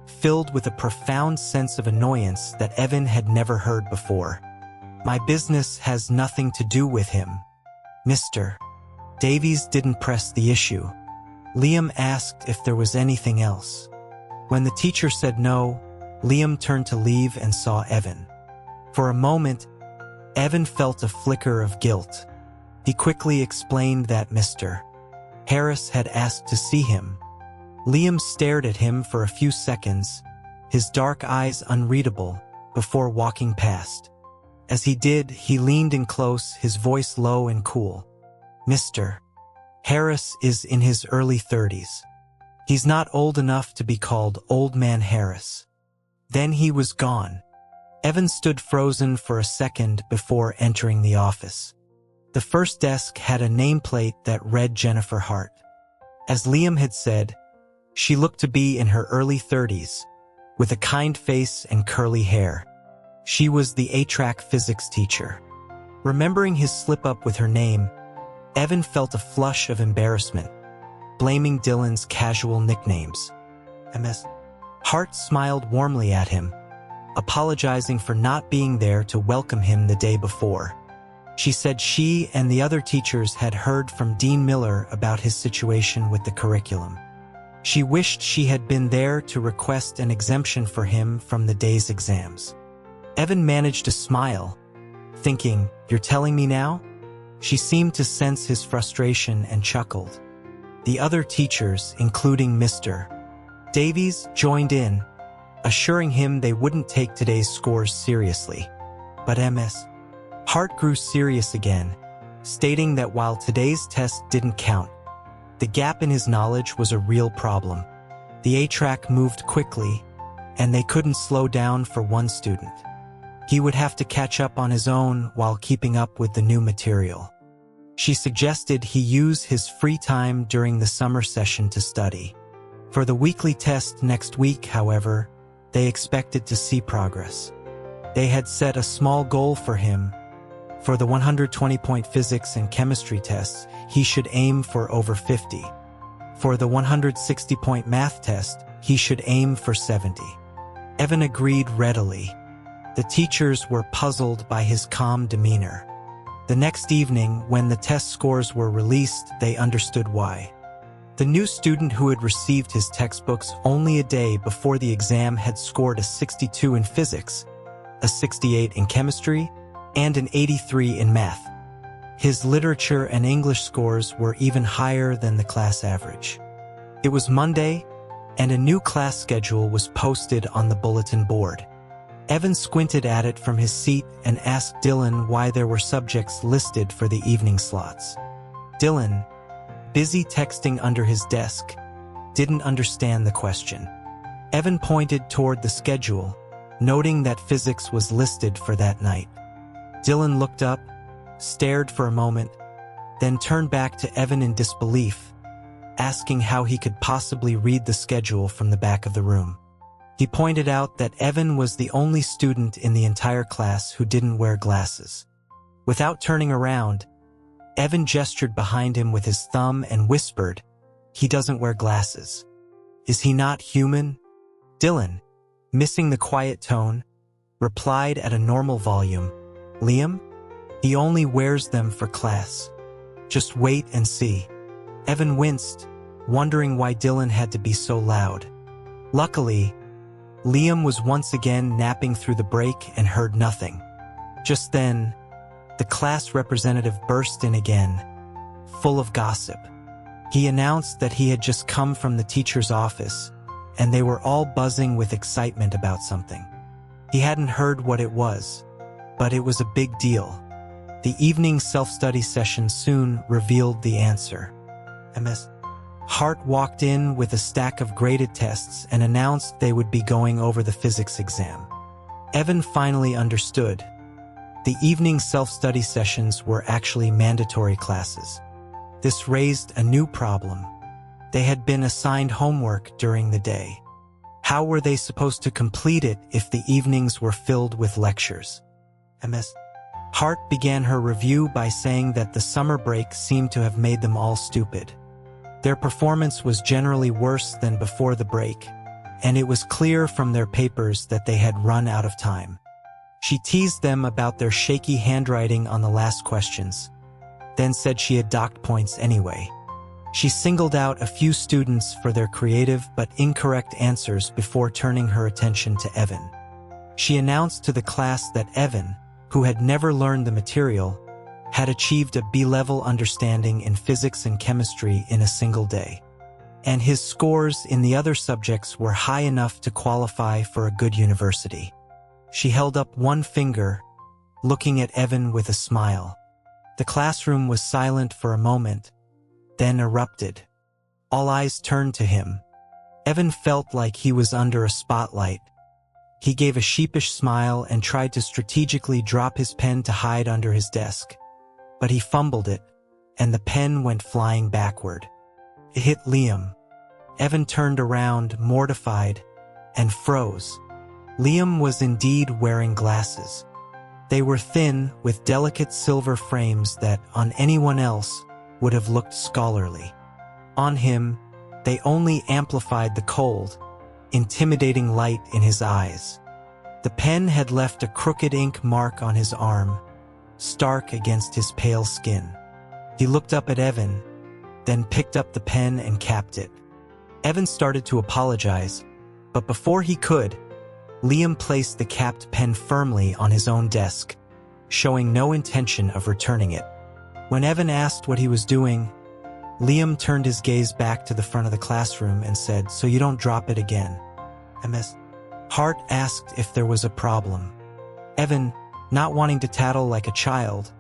filled with a profound sense of annoyance that Evan had never heard before. "My business has nothing to do with him." Mr. Davies didn't press the issue. Liam asked if there was anything else. When the teacher said no, Liam turned to leave and saw Evan. For a moment, Evan felt a flicker of guilt. He quickly explained that Mr. Harris had asked to see him. Liam stared at him for a few seconds, his dark eyes unreadable, before walking past. As he did, he leaned in close, his voice low and cool. "Mr. Harris is in his early 30s. He's not old enough to be called Old Man Harris." Then he was gone. Evan stood frozen for a second before entering the office. The first desk had a nameplate that read Jennifer Hart. As Liam had said, she looked to be in her early 30s, with a kind face and curly hair. She was the A-track physics teacher. Remembering his slip-up with her name, Evan felt a flush of embarrassment, blaming Dylan's casual nicknames. Ms. Hart smiled warmly at him, apologizing for not being there to welcome him the day before. She said she and the other teachers had heard from Dean Miller about his situation with the curriculum. She wished she had been there to request an exemption for him from the day's exams. Evan managed to smile, thinking, "You're telling me now?" She seemed to sense his frustration and chuckled. The other teachers, including Mr. Davies, joined in, assuring him they wouldn't take today's scores seriously. But Ms. Hart grew serious again, stating that while today's test didn't count, the gap in his knowledge was a real problem. The A-track moved quickly, and they couldn't slow down for one student. He would have to catch up on his own while keeping up with the new material. She suggested he use his free time during the summer session to study. For the weekly test next week, however, they expected to see progress. They had set a small goal for him. For the 120-point physics and chemistry tests, he should aim for over 50. For the 160-point math test, he should aim for 70. Evan agreed readily. The teachers were puzzled by his calm demeanor. The next evening, when the test scores were released, they understood why. The new student who had received his textbooks only a day before the exam had scored a 62 in physics, a 68 in chemistry, and an 83 in math. His literature and English scores were even higher than the class average. It was Monday, and a new class schedule was posted on the bulletin board. Evan squinted at it from his seat and asked Dylan why there were subjects listed for the evening slots. Dylan, busy texting under his desk, didn't understand the question. Evan pointed toward the schedule, noting that physics was listed for that night. Dylan looked up, stared for a moment, then turned back to Evan in disbelief, asking how he could possibly read the schedule from the back of the room. He pointed out that Evan was the only student in the entire class who didn't wear glasses. Without turning around, Evan gestured behind him with his thumb and whispered, "He doesn't wear glasses. Is he not human?" Dylan, missing the quiet tone, replied at a normal volume, "Liam, he only wears them for class. Just wait and see." Evan winced, wondering why Dylan had to be so loud. Luckily, Liam was once again napping through the break and heard nothing. Just then, the class representative burst in again, full of gossip. He announced that he had just come from the teacher's office, and they were all buzzing with excitement about something. He hadn't heard what it was, but it was a big deal. The evening self-study session soon revealed the answer. Ms. Hart walked in with a stack of graded tests and announced they would be going over the physics exam. Evan finally understood. The evening self-study sessions were actually mandatory classes. This raised a new problem. They had been assigned homework during the day. How were they supposed to complete it if the evenings were filled with lectures? Ms. Hart began her review by saying that the summer break seemed to have made them all stupid. Their performance was generally worse than before the break, and it was clear from their papers that they had run out of time. She teased them about their shaky handwriting on the last questions, then said she had docked points anyway. She singled out a few students for their creative but incorrect answers before turning her attention to Evan. She announced to the class that Evan, who had never learned the material, had achieved a B-level understanding in physics and chemistry in a single day. And his scores in the other subjects were high enough to qualify for a good university. She held up one finger, looking at Evan with a smile. The classroom was silent for a moment, then erupted. All eyes turned to him. Evan felt like he was under a spotlight. He gave a sheepish smile and tried to strategically drop his pen to hide under his desk. But he fumbled it, and the pen went flying backward. It hit Liam. Evan turned around, mortified, and froze. Liam was indeed wearing glasses. They were thin, with delicate silver frames that, on anyone else, would have looked scholarly. On him, they only amplified the cold, intimidating light in his eyes. The pen had left a crooked ink mark on his arm, stark against his pale skin. He looked up at Evan, then picked up the pen and capped it. Evan started to apologize, but before he could, Liam placed the capped pen firmly on his own desk, showing no intention of returning it. When Evan asked what he was doing, Liam turned his gaze back to the front of the classroom and said, "So you don't drop it again." Ms. Hart asked if there was a problem. Evan, not wanting to tattle like a child,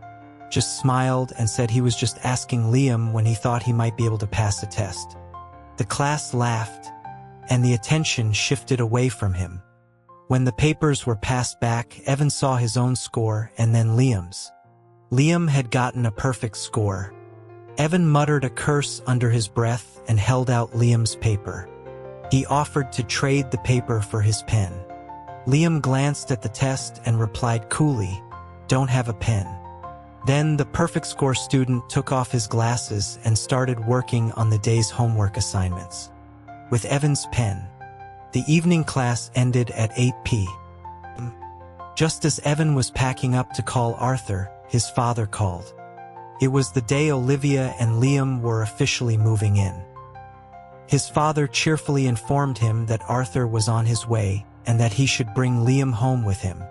just smiled and said he was just asking Liam when he thought he might be able to pass a test. The class laughed, and the attention shifted away from him. When the papers were passed back, Evan saw his own score and then Liam's. Liam had gotten a perfect score. Evan muttered a curse under his breath and held out Liam's paper. He offered to trade the paper for his pen. Liam glanced at the test and replied coolly, "Don't have a pen." Then the perfect score student took off his glasses and started working on the day's homework assignments. With Evan's pen, the evening class ended at 8 p.m. Just as Evan was packing up to call Arthur, his father called. It was the day Olivia and Liam were officially moving in. His father cheerfully informed him that Arthur was on his way and that he should bring Liam home with him.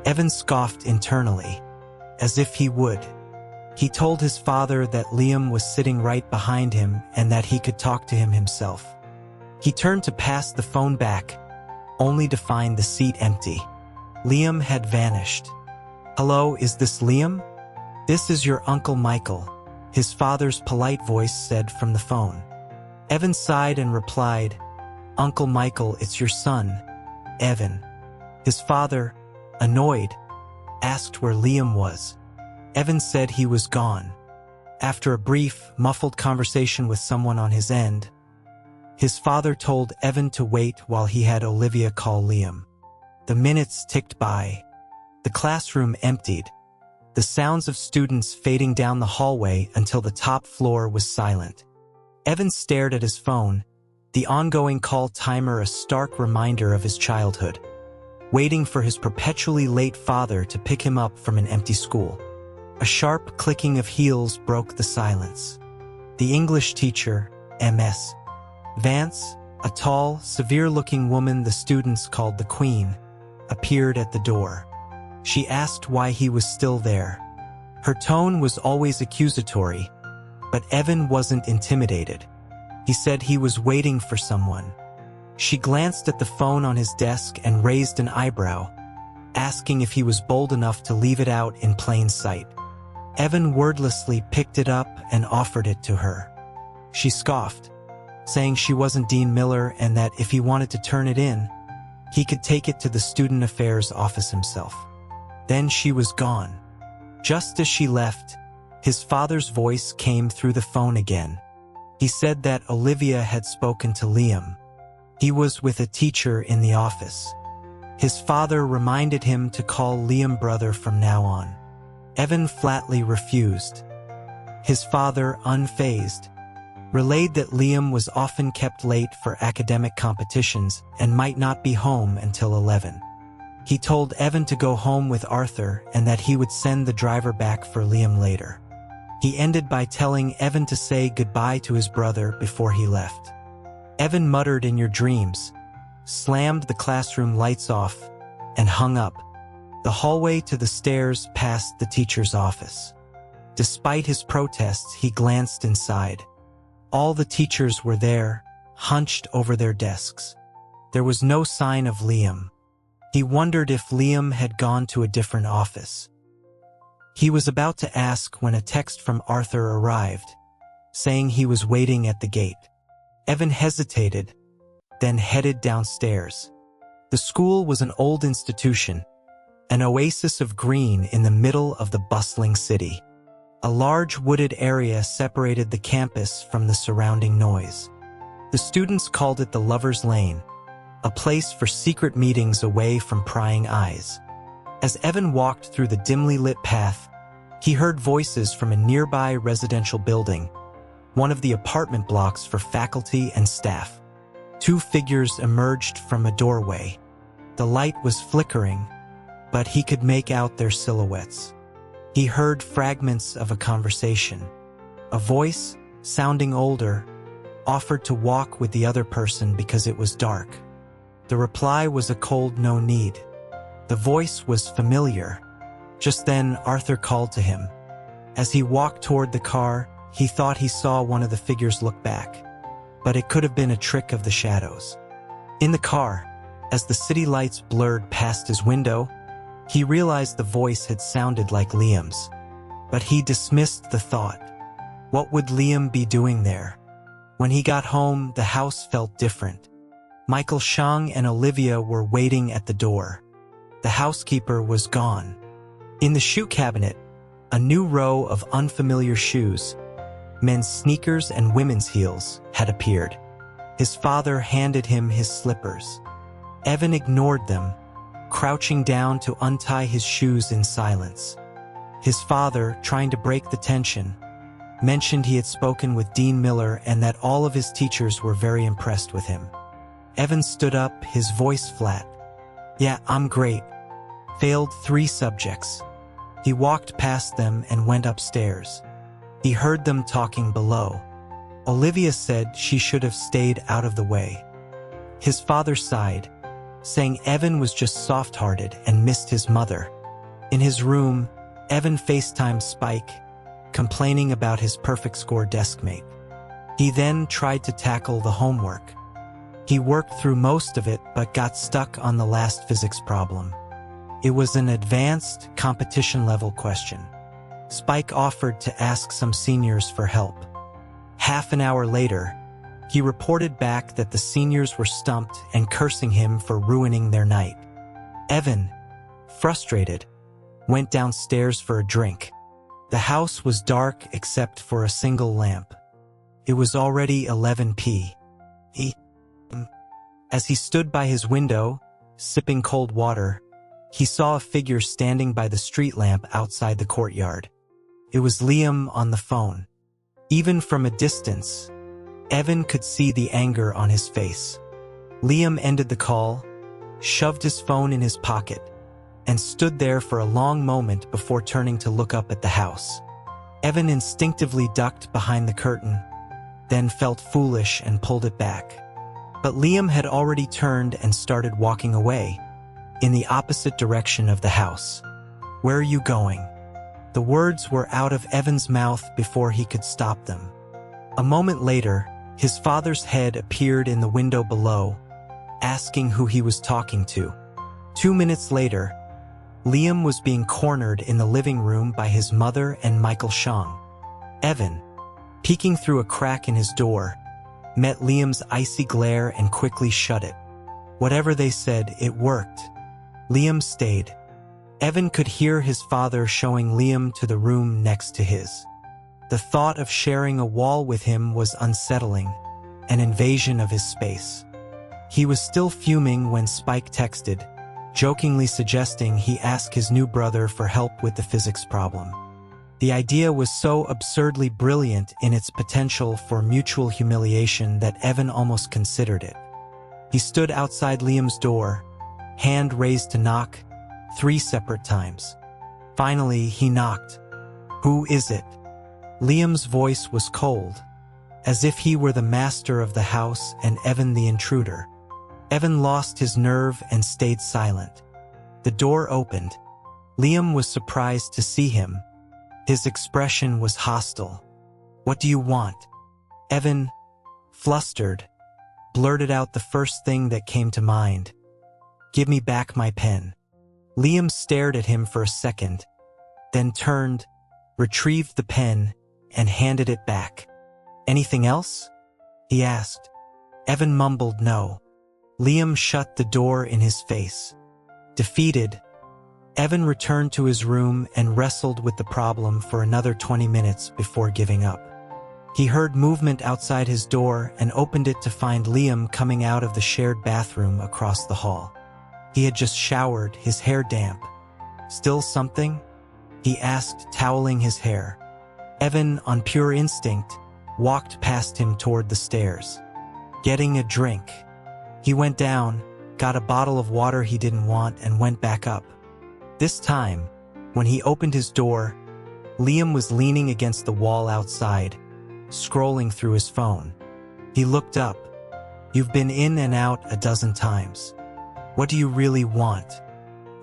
Evan scoffed internally, as if he would. He told his father that Liam was sitting right behind him and that he could talk to him himself. He turned to pass the phone back, only to find the seat empty. Liam had vanished. "Hello, is this Liam? This is your Uncle Michael," his father's polite voice said from the phone. Evan sighed and replied, "Uncle Michael, it's your son, Evan." His father, annoyed, asked where Liam was. Evan said he was gone. After a brief, muffled conversation with someone on his end, his father told Evan to wait while he had Olivia call Liam. The minutes ticked by. The classroom emptied, the sounds of students fading down the hallway until the top floor was silent. Evan stared at his phone, the ongoing call timer a stark reminder of his childhood, waiting for his perpetually late father to pick him up from an empty school. A sharp clicking of heels broke the silence. The English teacher, Ms. Vance, a tall, severe-looking woman the students called the Queen, appeared at the door. She asked why he was still there. Her tone was always accusatory, but Evan wasn't intimidated. He said he was waiting for someone. She glanced at the phone on his desk and raised an eyebrow, asking if he was bold enough to leave it out in plain sight. Evan wordlessly picked it up and offered it to her. She scoffed, saying she wasn't Dean Miller and that if he wanted to turn it in, he could take it to the Student Affairs office himself. Then she was gone. Just as she left, his father's voice came through the phone again. He said that Olivia had spoken to Liam. He was with a teacher in the office. His father reminded him to call Liam brother from now on. Evan flatly refused. His father, unfazed, relayed that Liam was often kept late for academic competitions and might not be home until 11. He told Evan to go home with Arthur and that he would send the driver back for Liam later. He ended by telling Evan to say goodbye to his brother before he left. Evan muttered in your dreams, slammed the classroom lights off, and hung up. The hallway to the stairs passed the teacher's office. Despite his protests, he glanced inside. All the teachers were there, hunched over their desks. There was no sign of Liam. He wondered if Liam had gone to a different office. He was about to ask when a text from Arthur arrived, saying he was waiting at the gate. Evan hesitated, then headed downstairs. The school was an old institution, an oasis of green in the middle of the bustling city. A large wooded area separated the campus from the surrounding noise. The students called it the Lover's Lane, a place for secret meetings away from prying eyes. As Evan walked through the dimly lit path, he heard voices from a nearby residential building, one of the apartment blocks for faculty and staff. Two figures emerged from a doorway. The light was flickering, but he could make out their silhouettes. He heard fragments of a conversation. A voice, sounding older, offered to walk with the other person because it was dark. The reply was a cold no need. The voice was familiar. Just then, Arthur called to him. As he walked toward the car, he thought he saw one of the figures look back. But it could have been a trick of the shadows. In the car, as the city lights blurred past his window, he realized the voice had sounded like Liam's. But he dismissed the thought. What would Liam be doing there? When he got home, the house felt different. Michael Shang and Olivia were waiting at the door. The housekeeper was gone. In the shoe cabinet, a new row of unfamiliar shoes, men's sneakers and women's heels, had appeared. His father handed him his slippers. Evan ignored them, crouching down to untie his shoes in silence. His father, trying to break the tension, mentioned he had spoken with Dean Miller and that all of his teachers were very impressed with him. Evan stood up, his voice flat. "Yeah, I'm great. Failed 3 subjects." He walked past them and went upstairs. He heard them talking below. Olivia said she should have stayed out of the way. His father sighed, saying Evan was just soft-hearted and missed his mother. In his room, Evan FaceTimed Spike, complaining about his perfect score deskmate. He then tried to tackle the homework. He worked through most of it but got stuck on the last physics problem. It was an advanced, competition-level question. Spike offered to ask some seniors for help. Half an hour later, he reported back that the seniors were stumped and cursing him for ruining their night. Evan, frustrated, went downstairs for a drink. The house was dark except for a single lamp. It was already 11 p.m. As he stood by his window, sipping cold water, he saw a figure standing by the street lamp outside the courtyard. It was Liam on the phone. Even from a distance, Evan could see the anger on his face. Liam ended the call, shoved his phone in his pocket, and stood there for a long moment before turning to look up at the house. Evan instinctively ducked behind the curtain, then felt foolish and pulled it back. But Liam had already turned and started walking away, in the opposite direction of the house. "Where are you going?" The words were out of Evan's mouth before he could stop them. A moment later, his father's head appeared in the window below, asking who he was talking to. 2 minutes later, Liam was being cornered in the living room by his mother and Michael Shang. Evan, peeking through a crack in his door, met Liam's icy glare and quickly shut it. Whatever they said, it worked. Liam stayed. Evan could hear his father showing Liam to the room next to his. The thought of sharing a wall with him was unsettling, an invasion of his space. He was still fuming when Spike texted, jokingly suggesting he ask his new brother for help with the physics problem. The idea was so absurdly brilliant in its potential for mutual humiliation that Evan almost considered it. He stood outside Liam's door, hand raised to knock, 3 separate times. Finally, he knocked. "Who is it?" Liam's voice was cold, as if he were the master of the house and Evan the intruder. Evan lost his nerve and stayed silent. The door opened. Liam was surprised to see him. His expression was hostile. "What do you want?" Evan, flustered, blurted out the first thing that came to mind. "Give me back my pen." Liam stared at him for a second, then turned, retrieved the pen, and handed it back. "Anything else?" he asked. Evan mumbled no. Liam shut the door in his face. Defeated, Evan returned to his room and wrestled with the problem for another 20 minutes before giving up. He heard movement outside his door and opened it to find Liam coming out of the shared bathroom across the hall. He had just showered, his hair damp. "Still something?" he asked, toweling his hair. Evan, on pure instinct, walked past him toward the stairs. "Getting a drink." He went down, got a bottle of water he didn't want, and went back up. This time, when he opened his door, Liam was leaning against the wall outside, scrolling through his phone. He looked up. "You've been in and out a dozen times. What do you really want?"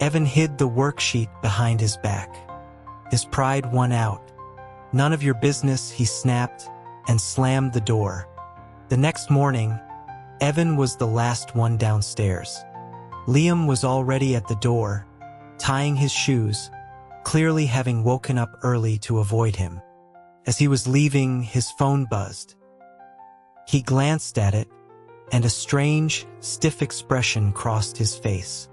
Evan hid the worksheet behind his back. His pride won out. "None of your business," he snapped, and slammed the door. The next morning, Evan was the last one downstairs. Liam was already at the door, tying his shoes, clearly having woken up early to avoid him. As he was leaving, his phone buzzed. He glanced at it, and a strange, stiff expression crossed his face.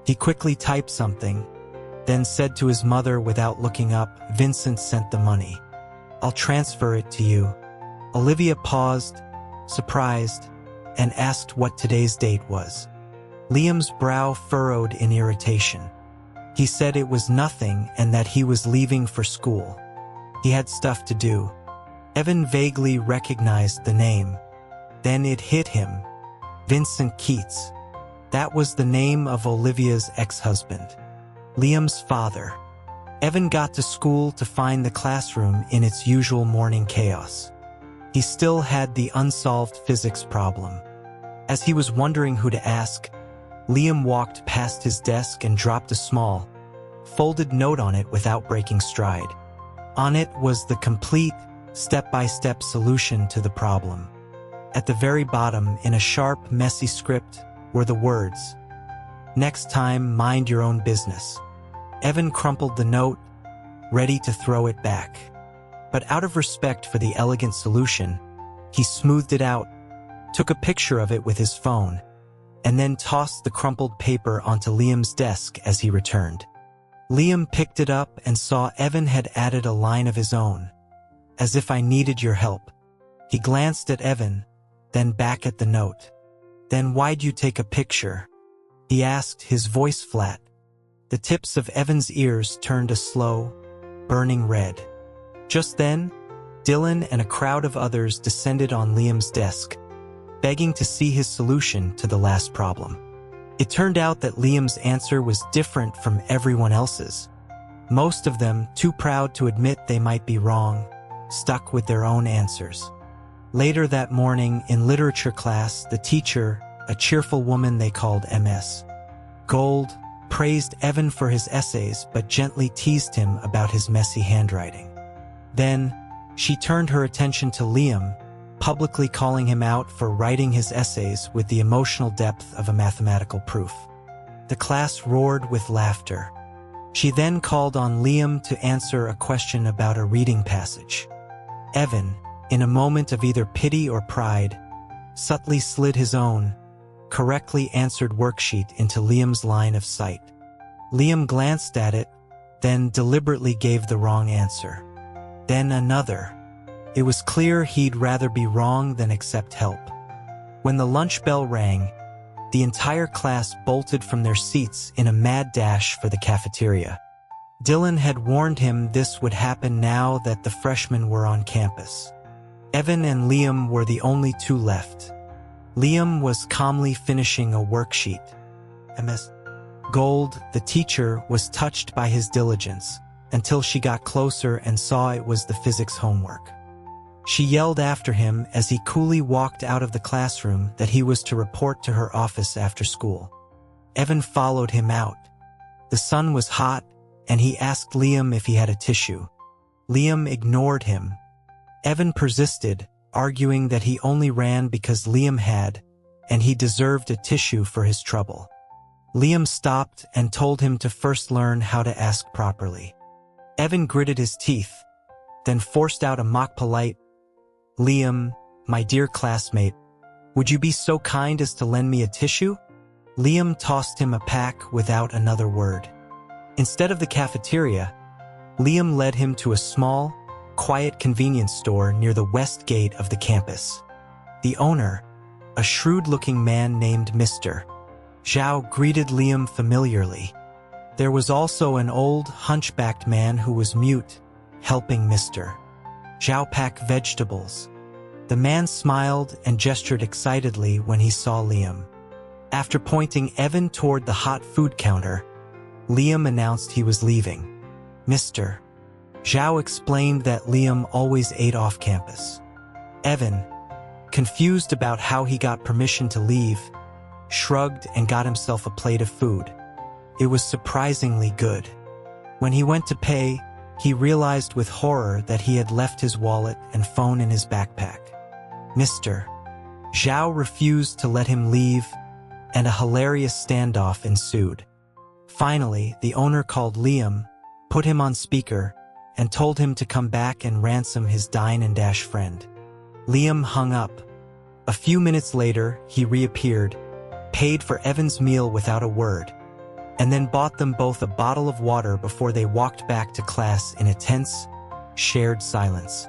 He quickly typed something, then said to his mother without looking up, "Vincent sent the money. I'll transfer it to you." Olivia paused, surprised, and asked what today's date was. Liam's brow furrowed in irritation. He said it was nothing and that he was leaving for school. He had stuff to do. Evan vaguely recognized the name. Then it hit him. Vincent Keats. That was the name of Olivia's ex-husband, Liam's father. Evan got to school to find the classroom in its usual morning chaos. He still had the unsolved physics problem. As he was wondering who to ask, Liam walked past his desk and dropped a small, folded note on it without breaking stride. On it was the complete, step-by-step solution to the problem. At the very bottom, in a sharp, messy script, were the words, "Next time, mind your own business." Evan crumpled the note, ready to throw it back. But out of respect for the elegant solution, he smoothed it out, took a picture of it with his phone, and then tossed the crumpled paper onto Liam's desk as he returned. Liam picked it up and saw Evan had added a line of his own. "As if I needed your help." He glanced at Evan, then back at the note. "Then why'd you take a picture?" he asked, his voice flat. The tips of Evan's ears turned a slow, burning red. Just then, Dylan and a crowd of others descended on Liam's desk, begging to see his solution to the last problem. It turned out that Liam's answer was different from everyone else's. Most of them, too proud to admit they might be wrong, stuck with their own answers. Later that morning, in literature class, the teacher, a cheerful woman they called Ms. Gold, praised Evan for his essays but gently teased him about his messy handwriting. Then, she turned her attention to Liam, publicly calling him out for writing his essays with the emotional depth of a mathematical proof. The class roared with laughter. She then called on Liam to answer a question about a reading passage. Evan, in a moment of either pity or pride, subtly slid his own, correctly answered worksheet into Liam's line of sight. Liam glanced at it, then deliberately gave the wrong answer. Then another. It was clear he'd rather be wrong than accept help. When the lunch bell rang, the entire class bolted from their seats in a mad dash for the cafeteria. Dylan had warned him this would happen now that the freshmen were on campus. Evan and Liam were the only two left. Liam was calmly finishing a worksheet. Ms. Gold, the teacher, was touched by his diligence until she got closer and saw it was the physics homework. She yelled after him as he coolly walked out of the classroom that he was to report to her office after school. Evan followed him out. The sun was hot, and he asked Liam if he had a tissue. Liam ignored him. Evan persisted, arguing that he only ran because Liam had, and he deserved a tissue for his trouble. Liam stopped and told him to first learn how to ask properly. Evan gritted his teeth, then forced out a mock polite, "Liam, my dear classmate, would you be so kind as to lend me a tissue?" Liam tossed him a pack without another word. Instead of the cafeteria, Liam led him to a small, quiet convenience store near the west gate of the campus. The owner, a shrewd-looking man named Mr. Zhao, greeted Liam familiarly. There was also an old, hunchbacked man who was mute, helping Mr. Zhao pack vegetables. The man smiled and gestured excitedly when he saw Liam. After pointing Evan toward the hot food counter, Liam announced he was leaving. Mr. Zhao explained that Liam always ate off campus. Evan, Confused about how he got permission to leave, shrugged and got himself a plate of food. It was surprisingly good. When he went to pay, he realized with horror that he had left his wallet and phone in his backpack. Mr. Zhao refused to let him leave, and a hilarious standoff ensued. Finally, the owner called Liam, put him on speaker, and told him to come back and ransom his dine and dash friend. Liam hung up. A few minutes later, he reappeared, paid for Evan's meal without a word, and then bought them both a bottle of water before they walked back to class in a tense, shared silence.